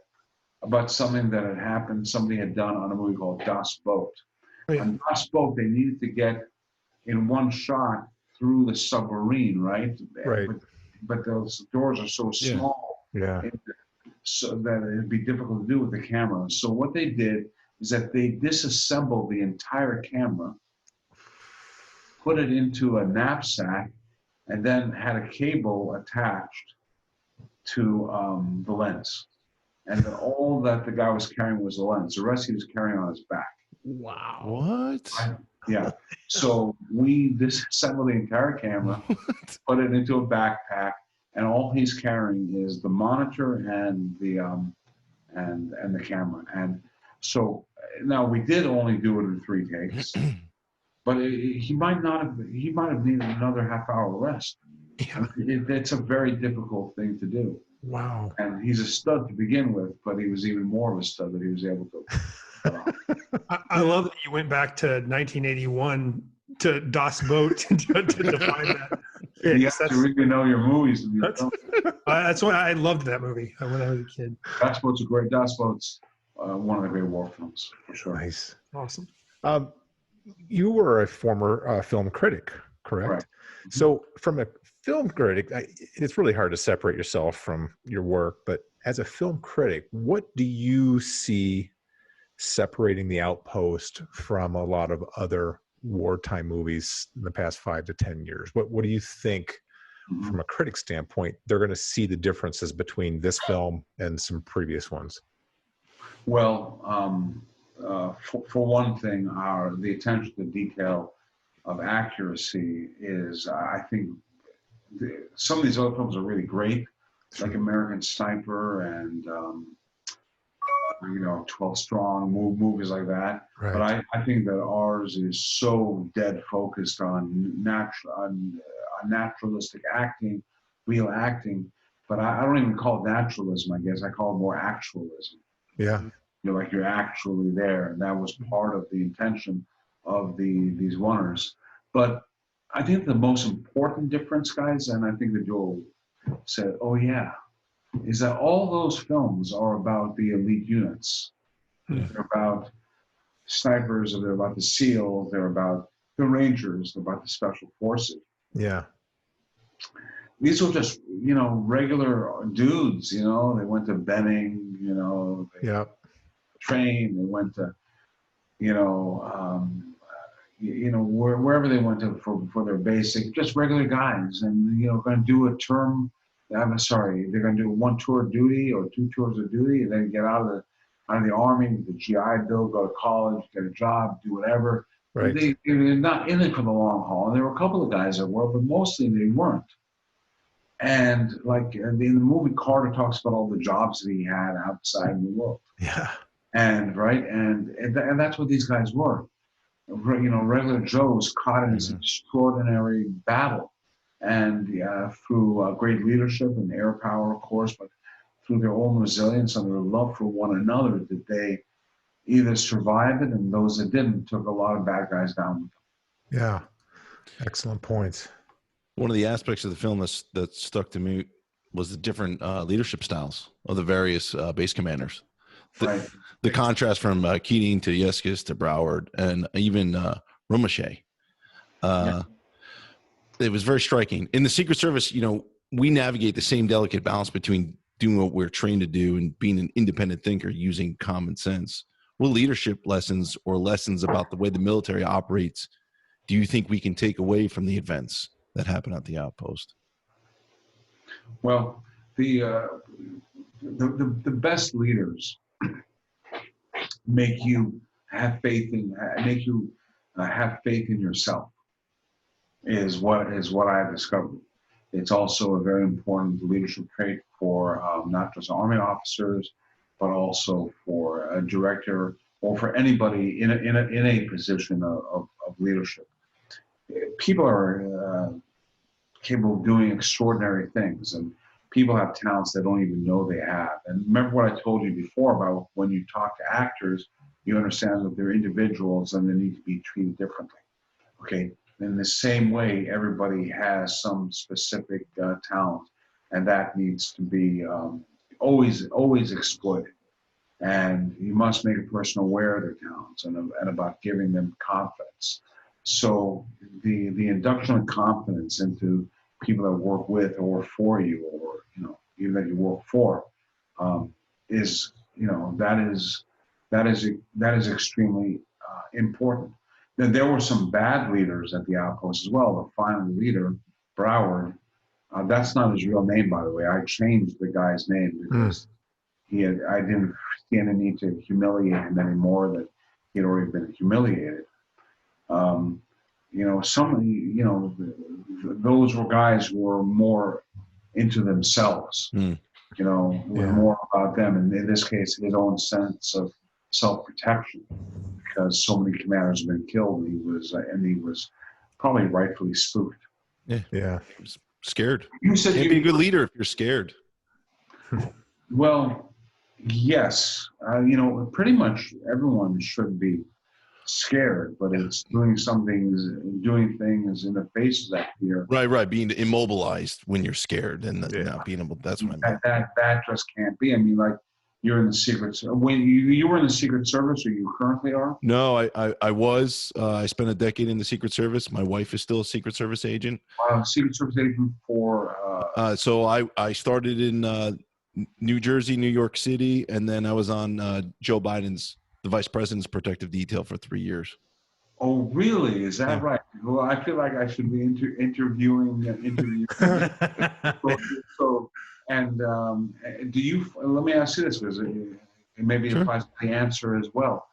Speaker 5: about something that had happened, somebody had done on a movie called Das Boot.
Speaker 7: Oh, yeah.
Speaker 5: On Das Boot, they needed to get in one shot through the submarine, right?
Speaker 4: Right.
Speaker 5: But those doors are so small.
Speaker 4: Yeah.
Speaker 5: So that it'd be difficult to do with the camera. So what they did is that they disassembled the entire camera, put it into a knapsack, and then had a cable attached to the lens. And all that the guy was carrying was the lens. The rest he was carrying on his back.
Speaker 4: Wow.
Speaker 6: What?
Speaker 5: Yeah. So we disassembled the entire camera, put it into a backpack, and all he's carrying is the monitor and the camera. And so now we did only do it in 3 takes, but he might have needed another half-hour rest.
Speaker 7: Yeah.
Speaker 5: It's a very difficult thing to do.
Speaker 4: Wow.
Speaker 5: And he's a stud to begin with, but he was even more of a stud that he was able to.
Speaker 7: I love that you went back to 1981 to Das Boot to define that.
Speaker 5: You have to really know your movies.
Speaker 7: That's why I loved that movie when I was a kid.
Speaker 5: Das Boot's one of the great war films, for sure.
Speaker 4: Nice.
Speaker 7: Awesome.
Speaker 4: You were a former film critic, correct?
Speaker 5: Right.
Speaker 4: So from a film critic, it's really hard to separate yourself from your work, but as a film critic, what do you see separating The Outpost from a lot of other wartime movies in the past 5 to 10 years? What do you think, from a critic standpoint, they're going to see the differences between this film and some previous ones?
Speaker 5: Well, for one thing, the attention to detail of accuracy is, I think, some of these other films are really great, like American Sniper and 12 Strong, movies like that.
Speaker 4: Right.
Speaker 5: But I think that ours is so dead focused on naturalistic acting, real acting. But I don't even call it naturalism. I guess I call it more actualism.
Speaker 4: Yeah.
Speaker 5: Like you're actually there, and that was part of the intention of these runners. But I think the most important difference, guys, and I think that Joel said, "Oh yeah," is that all those films are about the elite units. They're about snipers, or they're about the SEALs, they're about the Rangers, they're about the Special Forces.
Speaker 4: Yeah.
Speaker 5: These were just, regular dudes, they went to Benning, they
Speaker 4: Yeah.
Speaker 5: trained, they went to, wherever they went to for their basic, just regular guys, and, going to do a term, they're going to do one tour of duty or 2 tours of duty, and then get out of the army with the GI Bill, go to college, get a job, do whatever.
Speaker 4: Right.
Speaker 5: They're not in it for the long haul. And there were a couple of guys that were, but mostly they weren't. And like in the movie, Carter talks about all the jobs that he had outside in the world.
Speaker 4: Yeah.
Speaker 5: And that's what these guys were. Regular Joe was caught in this extraordinary battle, and through great leadership and air power, of course, but through their own resilience and their love for one another, that they either survived it, and those that didn't took a lot of bad guys down with them.
Speaker 4: Yeah. Excellent points.
Speaker 6: One of the aspects of the film that stuck to me was the different leadership styles of the various base commanders. The contrast from Keating to Yeskis to Broward and even Rumachet. It was very striking. In the Secret Service, we navigate the same delicate balance between doing what we're trained to do and being an independent thinker using common sense. What leadership lessons or lessons about the way the military operates do you think we can take away from the events that happen at the Outpost?
Speaker 5: Well, the best leaders make you have faith in yourself. Is what I've discovered. It's also a very important leadership trait for not just Army officers, but also for a director or for anybody in a position of leadership. People are capable of doing extraordinary things, and people have talents they don't even know they have. And remember what I told you before about when you talk to actors, you understand that they're individuals and they need to be treated differently. Okay. In the same way, everybody has some specific talent, and that needs to be always exploited. And you must make a person aware of their talents and about giving them confidence. So the induction of confidence into people that work with or for you, or even that you work for, is extremely important. There were some bad leaders at the Outpost as well. The final leader, Broward, that's not his real name, by the way. I changed the guy's name because I didn't see any need to humiliate him anymore, that he had already been humiliated. Those were guys who were more into themselves, more about them. And in this case, his own sense of self-protection, because so many commanders have been killed. He was probably rightfully spooked.
Speaker 6: Yeah. He was scared.
Speaker 5: You said
Speaker 6: you can't be a good leader if you're scared.
Speaker 5: Well, yes. Pretty much everyone should be scared, but it's doing things in the face of that fear.
Speaker 6: Right. Being immobilized when you're scared and not being able. That's what I mean.
Speaker 5: That just can't be. I mean, like, you're in the Secret. When you were in the Secret Service, or you currently are?
Speaker 6: No, I was. I spent a decade in the Secret Service. My wife is still a Secret Service agent.
Speaker 5: Secret Service agent for.
Speaker 6: So I started in New Jersey, New York City, and then I was on Joe Biden's, the Vice President's protective detail for 3 years.
Speaker 5: Oh, really? Is that right? Well, I feel like I should be interviewing. So. And let me ask you this, because it maybe applies to the answer as well.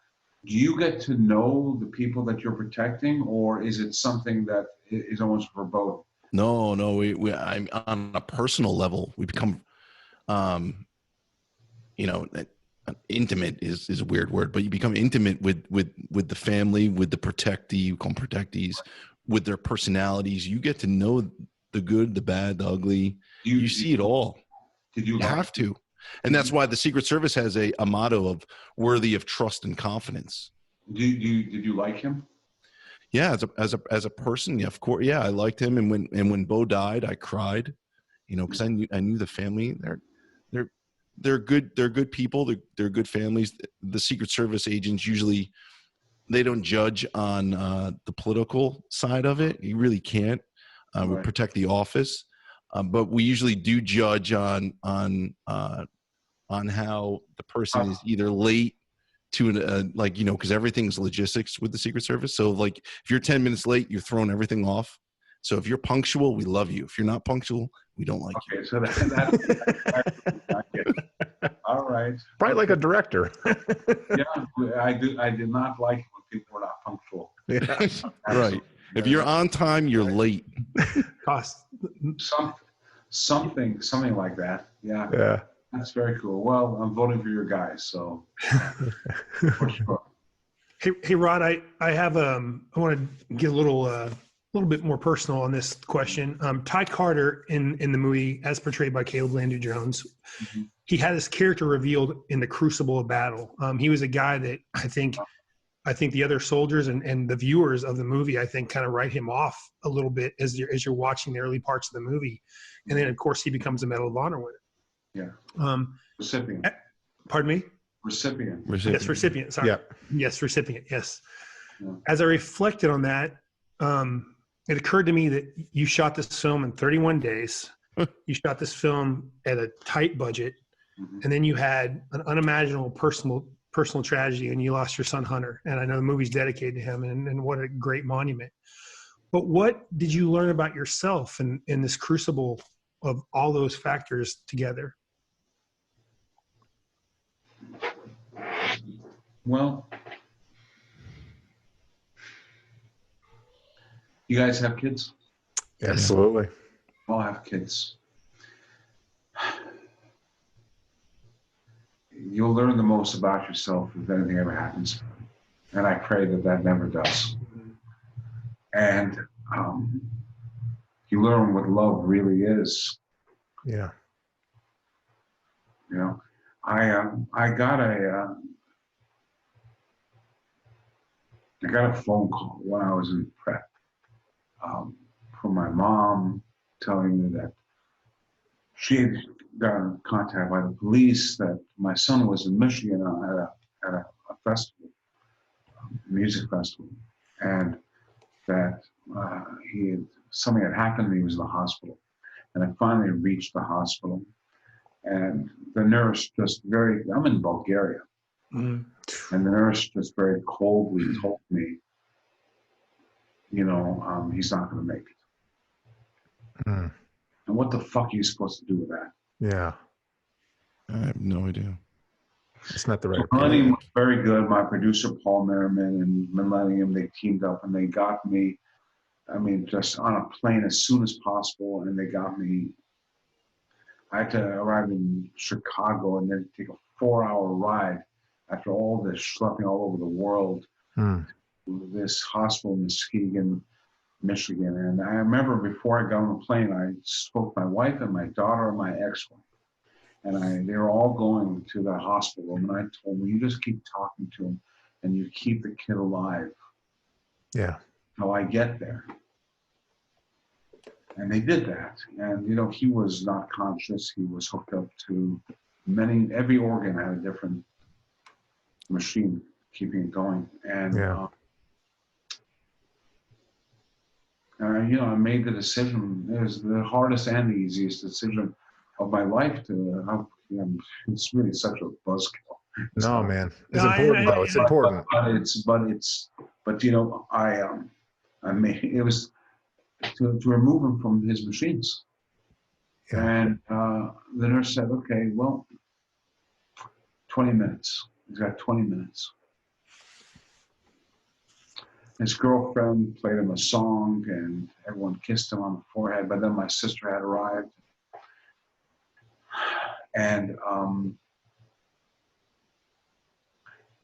Speaker 5: Do you get to know the people that you're protecting, or is it something that is almost verboten?
Speaker 6: No, I'm on a personal level. We become, intimate is a weird word, but you become intimate with the family, with the protectee, you call them protectees, with their personalities. You get to know the good, the bad, the ugly. You see it all.
Speaker 5: Did you
Speaker 6: You have to. And that's why the Secret Service has a motto of worthy of trust and confidence.
Speaker 5: Did you like him?
Speaker 6: Yeah, as a person, yeah, of course, yeah, I liked him. And when Bo died, I cried, because I knew the family. They're good people. They're good families. The Secret Service agents usually, they don't judge on the political side of it. You really can't. We
Speaker 5: Right.
Speaker 6: protect the office, but we usually do judge on how the person is either late to because everything's logistics with the Secret Service. So like if you're 10 minutes late, you're throwing everything off. So if you're punctual, we love you. If you're not punctual, we don't like you.
Speaker 5: Okay, so that's all right.
Speaker 4: Probably like a director.
Speaker 5: Yeah, I did not like it when people were not punctual.
Speaker 4: Yeah.
Speaker 6: Right. If you're on time, you're late.
Speaker 7: Cost.
Speaker 5: Something like that. Yeah.
Speaker 4: Yeah.
Speaker 5: That's very cool. Well, I'm voting for your guys, so for sure.
Speaker 7: Hey, Rod, I have I want to get a little bit more personal on this question. Ty Carter in the movie, as portrayed by Caleb Landry Jones, he had his character revealed in the crucible of battle. He was a guy that I think the other soldiers and the viewers of the movie, I think, kind of write him off a little bit as you're watching the early parts of the movie, and then of course he becomes a Medal of Honor winner.
Speaker 5: Yeah. Recipient.
Speaker 7: Pardon me?
Speaker 5: Recipient.
Speaker 7: Yes, recipient. Sorry.
Speaker 4: Yeah.
Speaker 7: Yes, recipient. Yes.
Speaker 5: Yeah.
Speaker 7: As I reflected on that, it occurred to me that you shot this film in 31 days. You shot this film at a tight budget, and then you had an unimaginable personal tragedy, and you lost your son Hunter. And I know the movie's dedicated to him, and what a great monument. But what did you learn about yourself in this crucible of all those factors together?
Speaker 5: Well, you guys have kids?
Speaker 4: Absolutely.
Speaker 5: All have kids. You'll learn the most about yourself if anything ever happens. And I pray that never does. And you learn what love really is.
Speaker 4: Yeah.
Speaker 5: I got a phone call when I was in prep from my mom telling me that she had gotten contact by the police that my son was in Michigan at a festival, music festival, and that something had happened and he was in the hospital. And I finally reached the hospital, and the nurse I'm in Bulgaria, and the nurse just very coldly told me, he's not going to make it.
Speaker 4: Mm.
Speaker 5: And what the fuck are you supposed to do with that?
Speaker 4: Yeah.
Speaker 6: I have no idea.
Speaker 4: It's not the right
Speaker 5: Millennium was very good. My producer, Paul Merriman, and Millennium, they teamed up and they got me, just on a plane as soon as possible. And they got me, I had to arrive in Chicago and then take a 4-hour ride after all this schlepping all over the world to this hospital in Muskegon, Michigan. And I remember before I got on the plane, I spoke to my wife and my daughter and my ex-wife. And they were all going to the hospital room. And I told them, you just keep talking to him and you keep the kid alive.
Speaker 4: Yeah.
Speaker 5: Till I get there. And they did that. And, he was not conscious. He was hooked up to every organ had a different machine keeping it going. And, I made the decision. It was the hardest and the easiest decision of my life it's really such a buzzkill.
Speaker 4: No, man. It's important, though. It's important.
Speaker 5: I made it was to remove him from his machines. Yeah. And the nurse said, okay, well, 20 minutes. He's got 20 minutes. His girlfriend played him a song and everyone kissed him on the forehead, but then my sister had arrived. And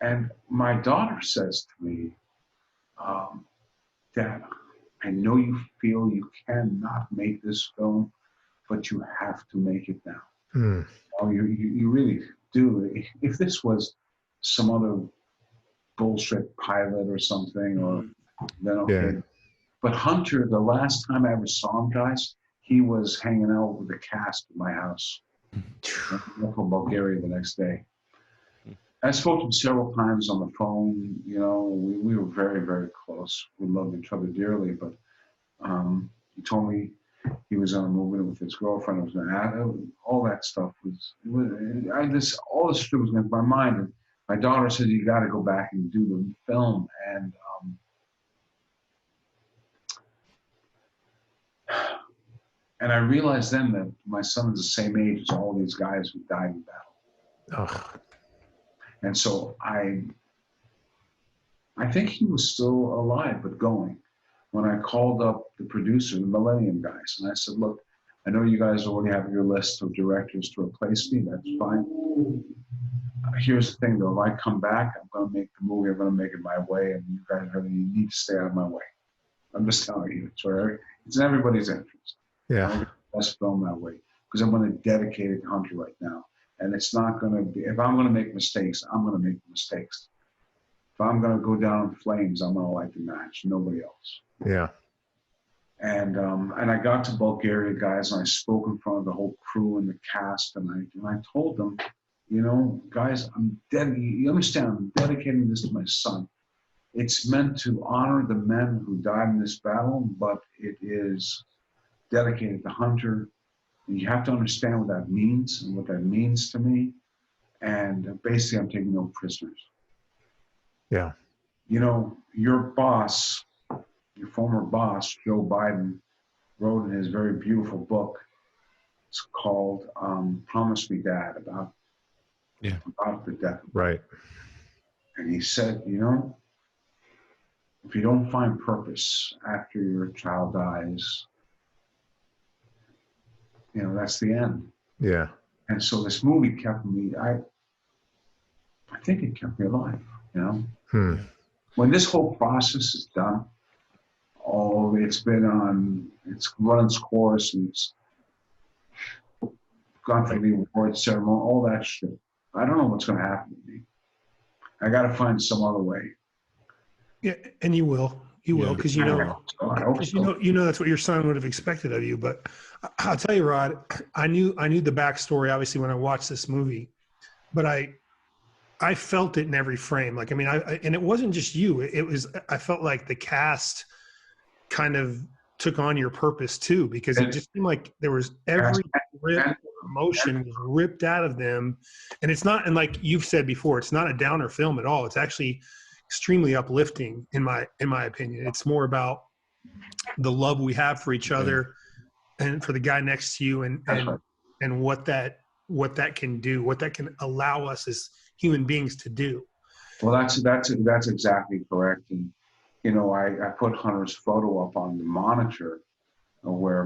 Speaker 5: And my daughter says to me, Dad, I know you feel you cannot make this film, but you have to make it now. Oh, you really do. If this was some other bullshit pilot or something, or then okay.
Speaker 4: Yeah.
Speaker 5: But Hunter, the last time I ever saw him, guys, he was hanging out with the cast at my house. I went from Bulgaria the next day. I spoke to him several times on the phone. You know, we were very, very close. We loved each other dearly. But he told me he was on a movement with his girlfriend. It was all that stuff all this shit was going through my mind. And my daughter said, "You got to go back and do the film." And I realized then that my son is the same age as all these guys who died in battle.
Speaker 4: Ugh.
Speaker 5: And so I think he was still alive, but going. When I called up the producer, the Millennium guys, and I said, "Look, I know you guys already have your list of directors to replace me. That's fine. Here's the thing, though. If I come back, I'm going to make the movie. I'm going to make it my way, and you guys really need to stay out of my way. I'm just telling you. It's in everybody's interest.
Speaker 4: Yeah.
Speaker 5: I'm best film that way because I'm going to dedicate it to Hunter right now. And it's not going to be, if I'm going to make mistakes, I'm going to make mistakes. If I'm going to go down in flames, I'm going to light the match, nobody else."
Speaker 4: Yeah.
Speaker 5: And I got to Bulgaria, guys, and I spoke in front of the whole crew and the cast, and I told them, you know, guys, you understand, I'm dedicating this to my son. It's meant to honor the men who died in this battle, but it is dedicated to Hunter. And you have to understand what that means and what that means to me. And basically, I'm taking no prisoners.
Speaker 4: Yeah.
Speaker 5: You know, your boss, your former boss, Joe Biden, wrote in his very beautiful book. It's called "Promise Me, Dad," about the death.
Speaker 4: Right.
Speaker 5: And he said, you know, if you don't find purpose after your child dies, you know, that's the end.
Speaker 4: Yeah.
Speaker 5: And so this movie kept me, I think it kept me alive, you know. When this whole process is done, it's run its course, and it's gone through the award ceremony, all that shit. I don't know what's going to happen to me. I got to find some other way.
Speaker 7: Yeah, and you will, because you know, you know that's what your son would have expected of you. But I'll tell you, Rod, I knew the backstory obviously when I watched this movie, but I felt it in every frame. Like, I mean, and it wasn't just you. I felt like the cast kind of took on your purpose too, because it just seemed like there was every emotion was ripped out of them. And it's not, and like you've said before, it's not a downer film at all. It's actually extremely uplifting in my opinion. It's more about the love we have for each other and for the guy next to you, and what that can do, what that can allow us as human beings to do.
Speaker 5: Well, that's exactly correct. And you know, I put Hunter's photo up on the monitor where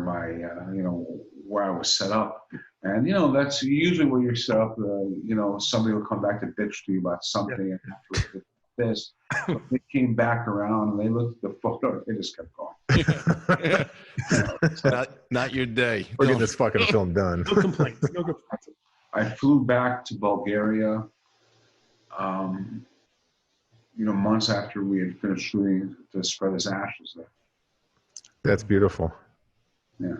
Speaker 5: where I was set up. And, you know, that's usually where you're set up. You know, somebody will come back to bitch to you about something and after this. So they came back around and they looked at the photo and they just kept going.
Speaker 6: Not your day.
Speaker 4: We're getting this fucking film done.
Speaker 7: No complaints.
Speaker 5: I flew back to Bulgaria, you know, months after we had finished shooting to spread his ashes there.
Speaker 4: That's beautiful.
Speaker 5: Yeah.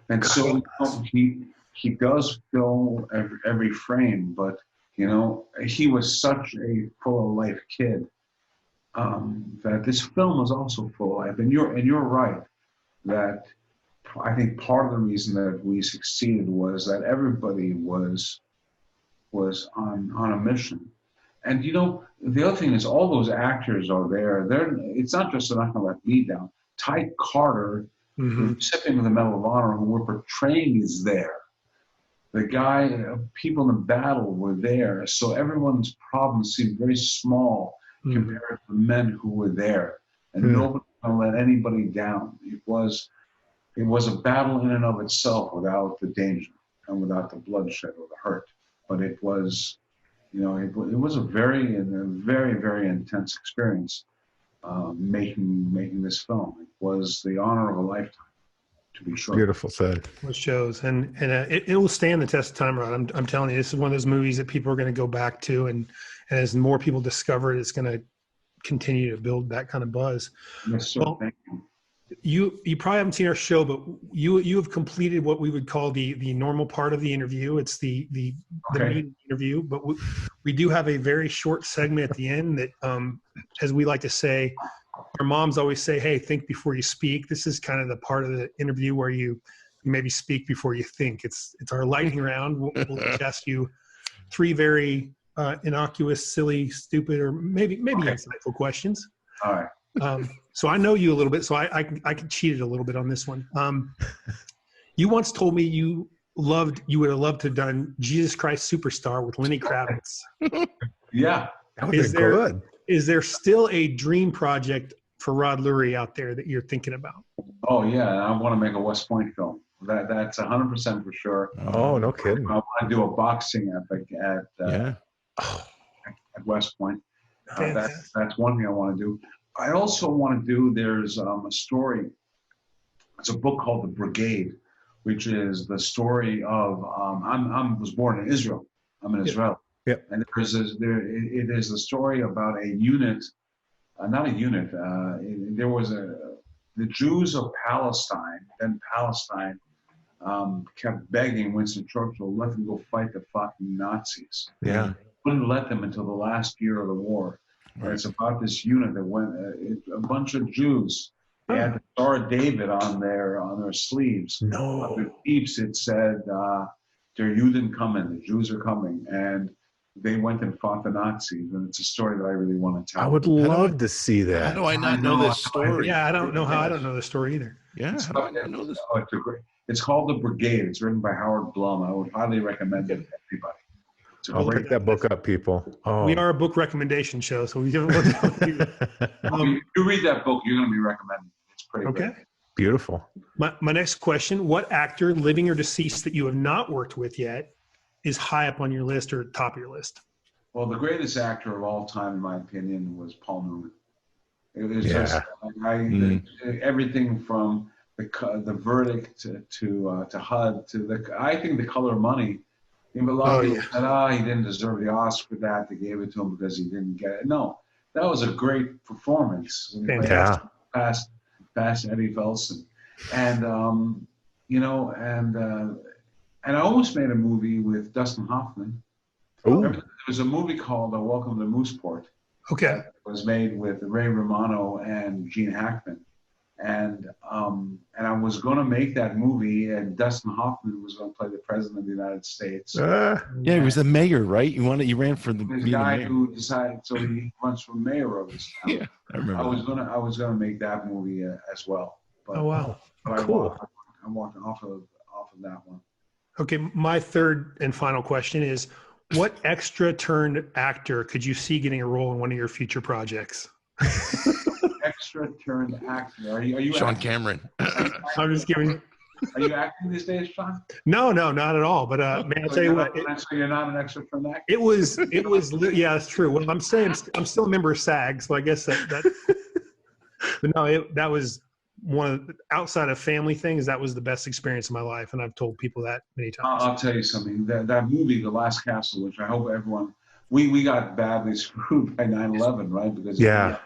Speaker 5: And so he does fill every frame, but you know, he was such a full of life kid that this film was also full of life. And you're right that I think part of the reason that we succeeded was that everybody was on a mission. And you know, the other thing is all those actors are there. It's not just they're not going to let me down. Ty Carter, the recipient of the Medal of Honor, who we're portraying, is there. The guy, people in the battle were there. So everyone's problems seemed very small compared to the men who were there. And nobody was going to let anybody down. It was a battle in and of itself without the danger and without the bloodshed or the hurt. But it was You know, it was a very, very intense experience making this film. It was the honor of a lifetime, to be sure.
Speaker 4: Beautiful said.
Speaker 7: What shows, and it will stand the test of time, Rod. I'm telling you, this is one of those movies that people are going to go back to, and as more people discover it, it's going to continue to build that kind of buzz.
Speaker 5: Yes, sir.
Speaker 7: Well,
Speaker 5: Thank you.
Speaker 7: You probably haven't seen our show, but you have completed what we would call the normal part of the interview. It's the meeting interview, but we do have a very short segment at the end that, as we like to say, our moms always say, "Hey, think before you speak." This is kind of the part of the interview where you maybe speak before you think. It's our lightning round. We'll just ask you 3 very innocuous, silly, stupid, or maybe insightful questions.
Speaker 5: All right.
Speaker 7: So I know you a little bit, so I can cheat it a little bit on this one. You once told me you would have loved to have done Jesus Christ Superstar with Lenny Kravitz.
Speaker 5: Yeah.
Speaker 4: That would be good.
Speaker 7: Is there still a dream project for Rod Lurie out there that you're thinking about?
Speaker 5: Oh yeah, I want to make a West Point film. That's 100% for sure.
Speaker 4: Oh, no kidding.
Speaker 5: I want to do a boxing epic at West Point. That's one thing I want to do. I also want to do. There's a story. It's a book called The Brigade, which is the story of. I was born in Israel. I'm in Israel.
Speaker 4: Yep.
Speaker 5: And it is the story about a unit. Not a unit. There was the Jews of Palestine. Then Palestine kept begging Winston Churchill, let them go fight the fucking Nazis.
Speaker 4: Yeah.
Speaker 5: Wouldn't let them until the last year of the war. Right. And it's about this unit that went a bunch of Jews. They had the Star of David on their sleeves.
Speaker 4: No.
Speaker 5: On their peeps it said, "Der Juden kommen," the Jews are coming, and they went and fought the Nazis. And it's a story that I really want to tell.
Speaker 4: I would love to see that.
Speaker 6: How do I not know this story?
Speaker 7: Yeah, I don't know how I don't know the story either.
Speaker 6: Yeah, how do I not know this?
Speaker 5: It's called The Brigade. It's written by Howard Blum. I would highly recommend it to everybody.
Speaker 4: I'll pick that book up, people. Oh.
Speaker 7: We are a book recommendation show, so we don't.
Speaker 5: If you read that book, you're going to be recommending it. It's pretty great.
Speaker 4: Beautiful.
Speaker 7: My next question: what actor, living or deceased, that you have not worked with yet is high up on your list or top of your list?
Speaker 5: Well, the greatest actor of all time, in my opinion, was Paul Newman. It was just everything from the Verdict to HUD to I think The Color of Money. A lot of people said, he didn't deserve the Oscar for that. They gave it to him because he didn't get it. No, that was a great performance. Past Eddie Felsen. And, and I almost made a movie with Dustin Hoffman. There was a movie called Welcome to Mooseport.
Speaker 7: Okay.
Speaker 5: It was made with Ray Romano and Gene Hackman. And I was going to make that movie, and Dustin Hoffman was going to play the president of the United States.
Speaker 6: Yeah, he was the mayor, right? You ran for the
Speaker 5: guy
Speaker 6: mayor.
Speaker 5: who decided, so he runs for mayor of his town.
Speaker 6: Yeah, I remember.
Speaker 5: I was gonna make that movie as well. But,
Speaker 7: wow,
Speaker 5: cool! I'm walking off of that one.
Speaker 7: Okay, my third and final question is: what extra turned actor could you see getting a role in one of your future projects?
Speaker 5: Extra turned actor. Are you
Speaker 6: Sean
Speaker 5: acting?
Speaker 6: Cameron?
Speaker 7: I'm just giving.
Speaker 5: Are you acting these days, Sean?
Speaker 7: No, not at all. But man, I'll tell you what.
Speaker 5: So you're not an extra turned actor?
Speaker 7: It was. Yeah, it's true. Well, I'm saying I'm still a member of SAG, so I guess that. But no, that was one of outside of family things. That was the best experience of my life, and I've told people that many times.
Speaker 5: I'll tell you something. That movie, The Last Castle, which I hope everyone. We got badly screwed by 9/11, right? Because right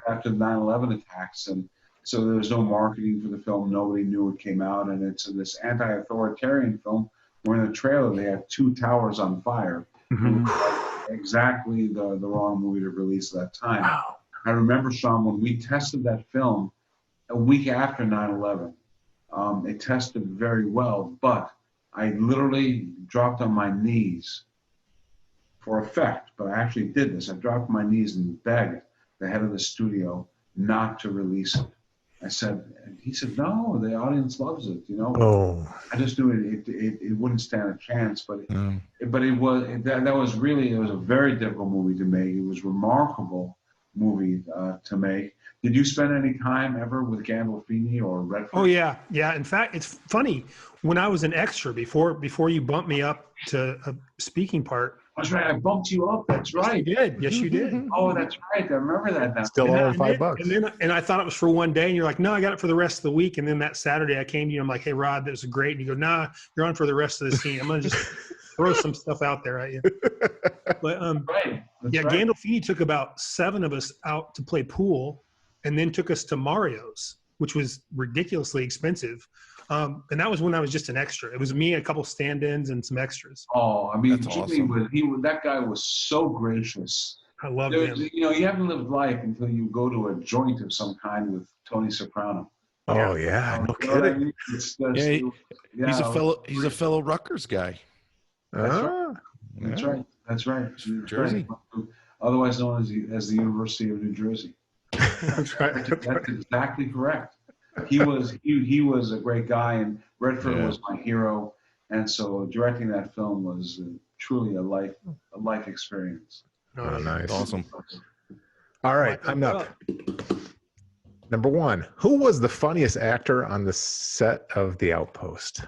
Speaker 5: after the 9/11 attacks, and so there was no marketing for the film. Nobody knew it came out, and it's this anti-authoritarian film where in the trailer they have 2 towers on fire. Mm-hmm. Exactly the wrong movie to release at that time.
Speaker 7: Wow.
Speaker 5: I remember, Sean, when we tested that film a week after 9/11, it tested very well, but I literally dropped on my knees for effect, but I actually did this. I dropped my knees and begged the head of the studio not to release it. He said, no, the audience loves it, I just knew it wouldn't stand a chance, but it was a very difficult movie to make. It was a remarkable movie to make. Did you spend any time ever with Gandolfini or Redford?
Speaker 7: Oh yeah, yeah. In fact, it's funny, when I was an extra before you bumped me up to a speaking part.
Speaker 5: That's right. I bumped you up. That's right.
Speaker 7: You did. Yes, you did.
Speaker 5: Oh, that's right. I remember that now.
Speaker 4: Still only $5.
Speaker 7: And I thought it was for one day, and you're like, no, I got it for the rest of the week. And then that Saturday, I came to you. I'm like, hey, Rod, that was great. And you go, nah, you're on for the rest of the scene. I'm gonna just throw some stuff out there at you. But
Speaker 5: Right. That's
Speaker 7: yeah,
Speaker 5: right.
Speaker 7: Gandolfini took about 7 of us out to play pool, and then took us to Mario's, which was ridiculously expensive. And that was when I was just an extra. It was me, a couple stand-ins, and some extras.
Speaker 5: Oh, I mean,
Speaker 6: That's
Speaker 5: Jimmy
Speaker 6: awesome.
Speaker 5: that guy was so gracious.
Speaker 7: I loved him.
Speaker 5: You know, you haven't lived life until you go to a joint of some kind with Tony Soprano.
Speaker 4: Oh yeah, no
Speaker 5: You know what I
Speaker 4: kidding.
Speaker 5: mean? It's
Speaker 6: Yeah, he's a fellow Rutgers guy.
Speaker 4: Ah,
Speaker 5: That's
Speaker 6: Yeah.
Speaker 5: right. That's right.
Speaker 6: Jersey.
Speaker 5: Otherwise known as the University of New Jersey.
Speaker 4: that's right.
Speaker 5: That's exactly correct. He was a great guy, and Redford
Speaker 6: Yeah.
Speaker 5: was my hero, and so directing that film was truly a life experience.
Speaker 4: Oh, nice.
Speaker 6: Awesome.
Speaker 4: All right, I'm up. Number 1, who was the funniest actor on the set of The Outpost?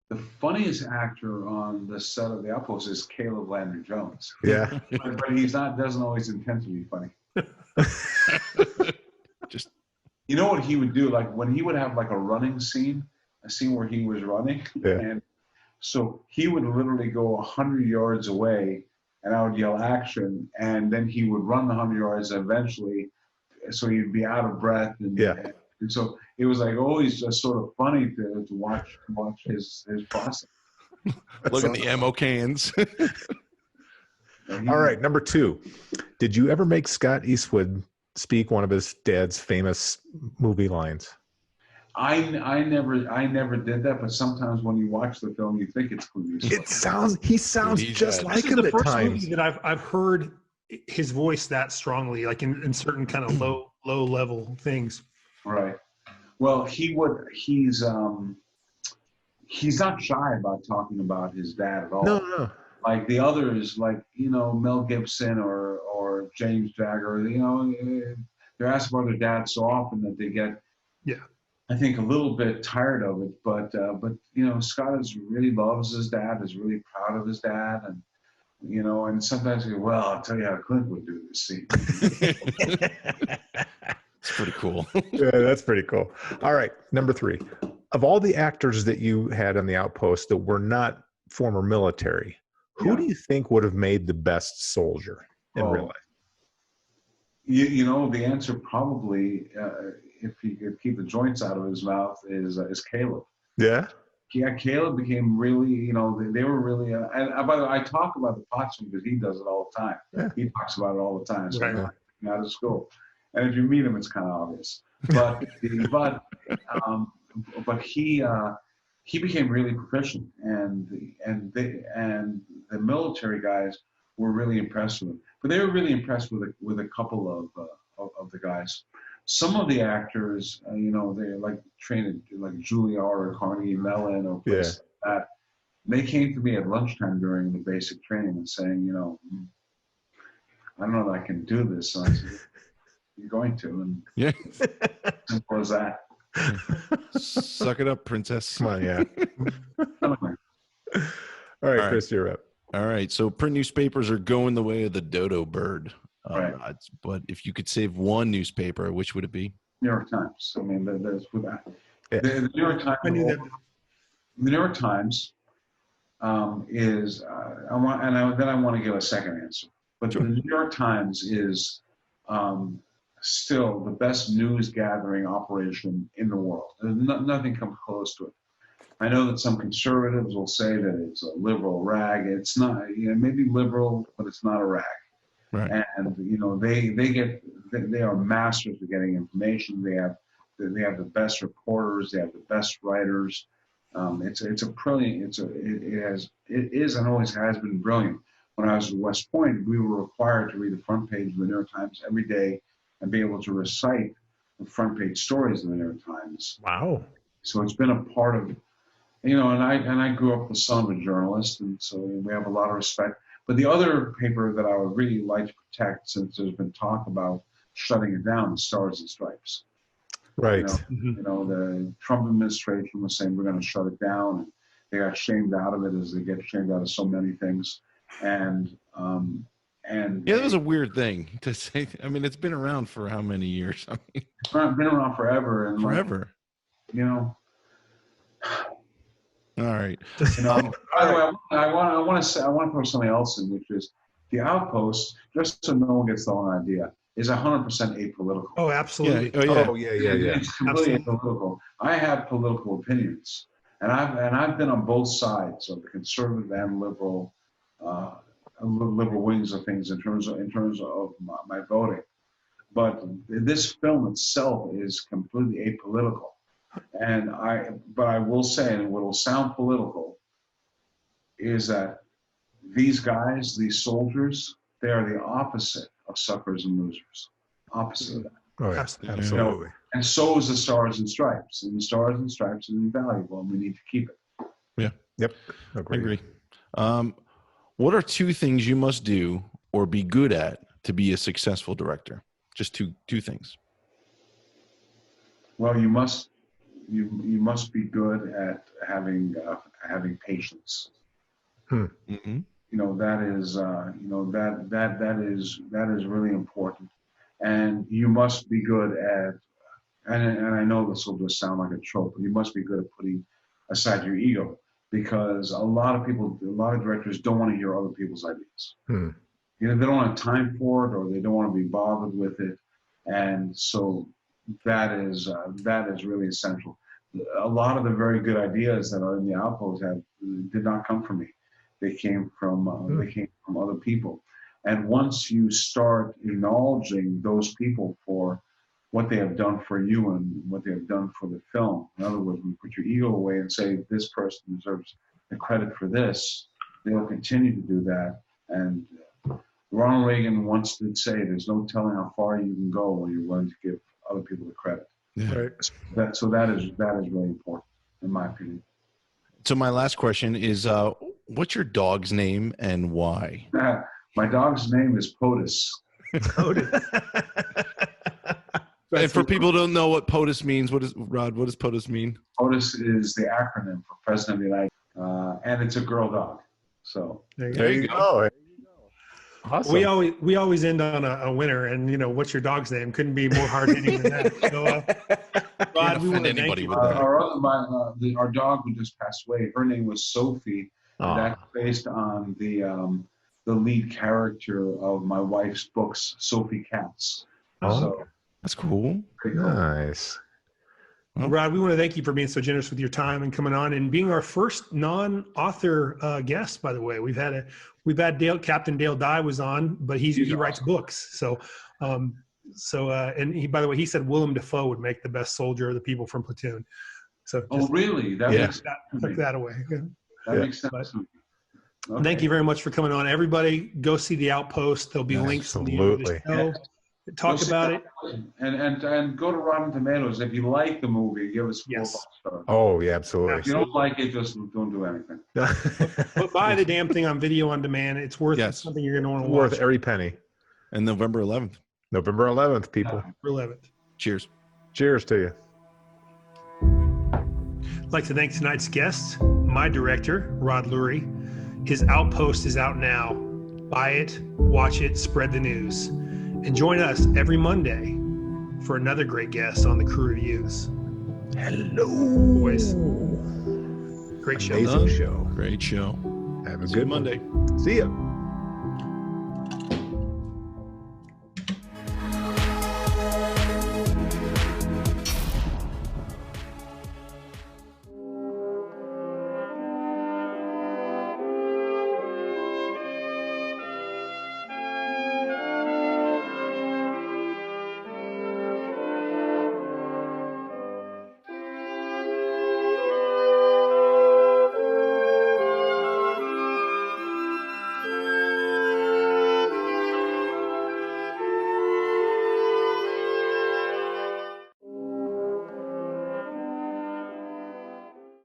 Speaker 5: The funniest actor on the set of The Outpost is Caleb Landry Jones,
Speaker 4: Yeah.
Speaker 5: but he's not doesn't always intend to be funny.
Speaker 6: Just
Speaker 5: You know what he would do? Like when he would have like a running scene, a scene where he was running,
Speaker 4: Yeah.
Speaker 5: and so he would literally go 100 yards away, and I would yell action, and then he would run the 100 yards eventually, so he'd be out of breath, and,
Speaker 4: Yeah.
Speaker 5: and so it was like always just sort of funny to watch his process.
Speaker 6: look at the ammo cans.
Speaker 5: And he-
Speaker 4: All right, number 2. Did you ever make Scott Eastwood speak one of his dad's famous movie lines?
Speaker 5: I never did that, but sometimes when you watch the film, you think it's Clint Eastwood.
Speaker 4: He sounds
Speaker 6: He's
Speaker 4: just
Speaker 6: got-
Speaker 4: like
Speaker 7: This is
Speaker 4: him
Speaker 7: the
Speaker 4: at
Speaker 7: first
Speaker 4: times.
Speaker 7: movie that I've heard his voice that strongly, like in certain kind of low level things.
Speaker 5: Right. Well, he's not shy about talking about his dad at all.
Speaker 4: No.
Speaker 5: Like the others, like Mel Gibson or James Jagger, they're asked about their dad so often that they get, I think, a little bit tired of it. But Scott really loves his dad, is really proud of his dad, and and sometimes he goes, well, I'll tell you how Clint would do this scene.
Speaker 6: It's pretty cool.
Speaker 4: Yeah, that's pretty cool. All right, number 3. Of all the actors that you had on The Outpost that were not former military, who do you think would have made the best soldier in real life?
Speaker 5: The answer probably, if he could keep the joints out of his mouth, is Caleb.
Speaker 4: Yeah.
Speaker 5: Yeah, Caleb became really, they were really, and by the way, I talk about the Potsdam because he does it all the time.
Speaker 4: Yeah.
Speaker 5: He talks about it all the time. So
Speaker 7: Right.
Speaker 5: I'm out of school. And if you meet him, it's kind of obvious. But he became really proficient, and the military guys were really impressed with him. But they were really impressed with a couple of the guys. Some of the actors, they like trained like Juilliard or Carnegie Mellon or places like that. They came to me at lunchtime during the basic training and saying, I don't know that I can do this. So I said, you're going to, and
Speaker 6: Yeah.
Speaker 5: simple as that.
Speaker 6: Suck it up, princess.
Speaker 4: Come on, yeah.
Speaker 5: Anyway,
Speaker 4: All right,
Speaker 6: right.
Speaker 4: Chris, you're up.
Speaker 6: All right. So print newspapers are going the way of the dodo bird.
Speaker 5: Right.
Speaker 6: But if you could save one newspaper, which would it be?
Speaker 5: New York Times. I mean, there's with that.
Speaker 4: Yeah.
Speaker 5: The New York Times.
Speaker 7: I knew that.
Speaker 5: The New York Times is. I want to give a second answer, but
Speaker 6: Sure.
Speaker 5: the New York Times is still the best news gathering operation in the world. Nothing comes close to it. I know that some conservatives will say that it's a liberal rag. It's not. Maybe liberal, but it's not a rag.
Speaker 6: Right.
Speaker 5: And they are masters of getting information. They have the best reporters. They have the best writers. It's a brilliant. It is and always has been brilliant. When I was at West Point, we were required to read the front page of the New York Times every day and be able to recite the front page stories of the New York Times.
Speaker 4: Wow.
Speaker 5: So it's been a part of, and I grew up the son of a journalist, and so we have a lot of respect. But the other paper that I would really like to protect, since there's been talk about shutting it down, the Stars and Stripes.
Speaker 4: Right.
Speaker 5: The Trump administration was saying we're going to shut it down, and they got shamed out of it, as they get shamed out of so many things. And
Speaker 6: Yeah, that was a weird thing to say. I mean, it's been around for how many years? I mean,
Speaker 5: it's been around forever, and
Speaker 6: forever. All right.
Speaker 5: By the way, I want to throw something else in, which is the Outpost. Just so no one gets the wrong idea, is 100% apolitical.
Speaker 7: Oh, absolutely.
Speaker 6: Yeah.
Speaker 4: Oh, yeah.
Speaker 5: It's completely apolitical. I have political opinions, and I've been on both sides of the conservative and liberal wings of things in terms of my voting. But this film itself is completely apolitical. But I will say, and what will sound political, is that these guys, these soldiers, they are the opposite of suckers and losers. Opposite of that.
Speaker 4: Oh, yeah. Absolutely.
Speaker 5: And so is the Stars and Stripes. And the Stars and Stripes is invaluable, and we need to keep it.
Speaker 6: Yeah.
Speaker 4: Yep.
Speaker 6: I agree. What are 2 things you must do or be good at to be a successful director? Just two things.
Speaker 5: Well, you must be good at having patience.
Speaker 6: Mm-hmm.
Speaker 5: That is really important, and you must be good at, and I know this will just sound like a trope, but you must be good at putting aside your ego, because a lot of directors don't want to hear other people's ideas. They don't have time for it, or they don't want to be bothered with it, and so that is really essential. A lot of the very good ideas that are in the Outpost did not come from me. They came from other people. And once you start acknowledging those people for what they have done for you and what they have done for the film, in other words, when you put your ego away and say this person deserves the credit for this, they will continue to do that. And Ronald Reagan once did say, "There's no telling how far you can go when you're willing to give other people the credit."
Speaker 6: Yeah.
Speaker 4: Right.
Speaker 5: So that is really important, in my opinion.
Speaker 6: So my last question is, what's your dog's name and why?
Speaker 5: My dog's name is POTUS.
Speaker 6: And for people who don't know what POTUS means, what does POTUS mean?
Speaker 5: POTUS is the acronym for President of the United States, and it's a girl dog. So
Speaker 4: There you go. Awesome.
Speaker 7: We always end on a winner, and what's your dog's name? Couldn't be more hard hitting than that. So, Rod, we want to thank you.
Speaker 5: Our dog who just passed away, her name was Sophie. That's based on the lead character of my wife's books, Sophie Katz. So
Speaker 6: that's cool.
Speaker 4: Nice.
Speaker 7: Well, Rod, we want to thank you for being so generous with your time and coming on and being our first non-author guest. By the way, we've had Captain Dale Dye was on, but he writes books. So, and he, by the way, he said Willem Dafoe would make the best soldier of the people from Platoon. So,
Speaker 5: really? That makes sense.
Speaker 7: Took that away.
Speaker 5: That makes sense.
Speaker 7: Okay. Thank you very much for coming on. Everybody, go see The Outpost. There'll be links in the end of the show. Talk about it.
Speaker 5: And go to Rotten Tomatoes. If you like the movie, give us 4 stars.
Speaker 4: Oh, yeah, absolutely.
Speaker 5: If you don't like it, just don't do anything.
Speaker 7: But buy the damn thing on video on demand. It's worth something you're going to want to watch.
Speaker 4: Worth every penny.
Speaker 6: And November 11th.
Speaker 4: November 11th, people.
Speaker 7: November 11th.
Speaker 6: Cheers.
Speaker 4: Cheers to you.
Speaker 7: I'd like to thank tonight's guest, my director, Rod Lurie. His Outpost is out now. Buy it, watch it, spread the news. And join us every Monday for another great guest on the Crew Reviews.
Speaker 4: Hello.
Speaker 7: Boys. Great show.
Speaker 4: Amazing show.
Speaker 6: Great show.
Speaker 4: Have a
Speaker 6: See
Speaker 4: good
Speaker 6: you Monday.
Speaker 4: See ya.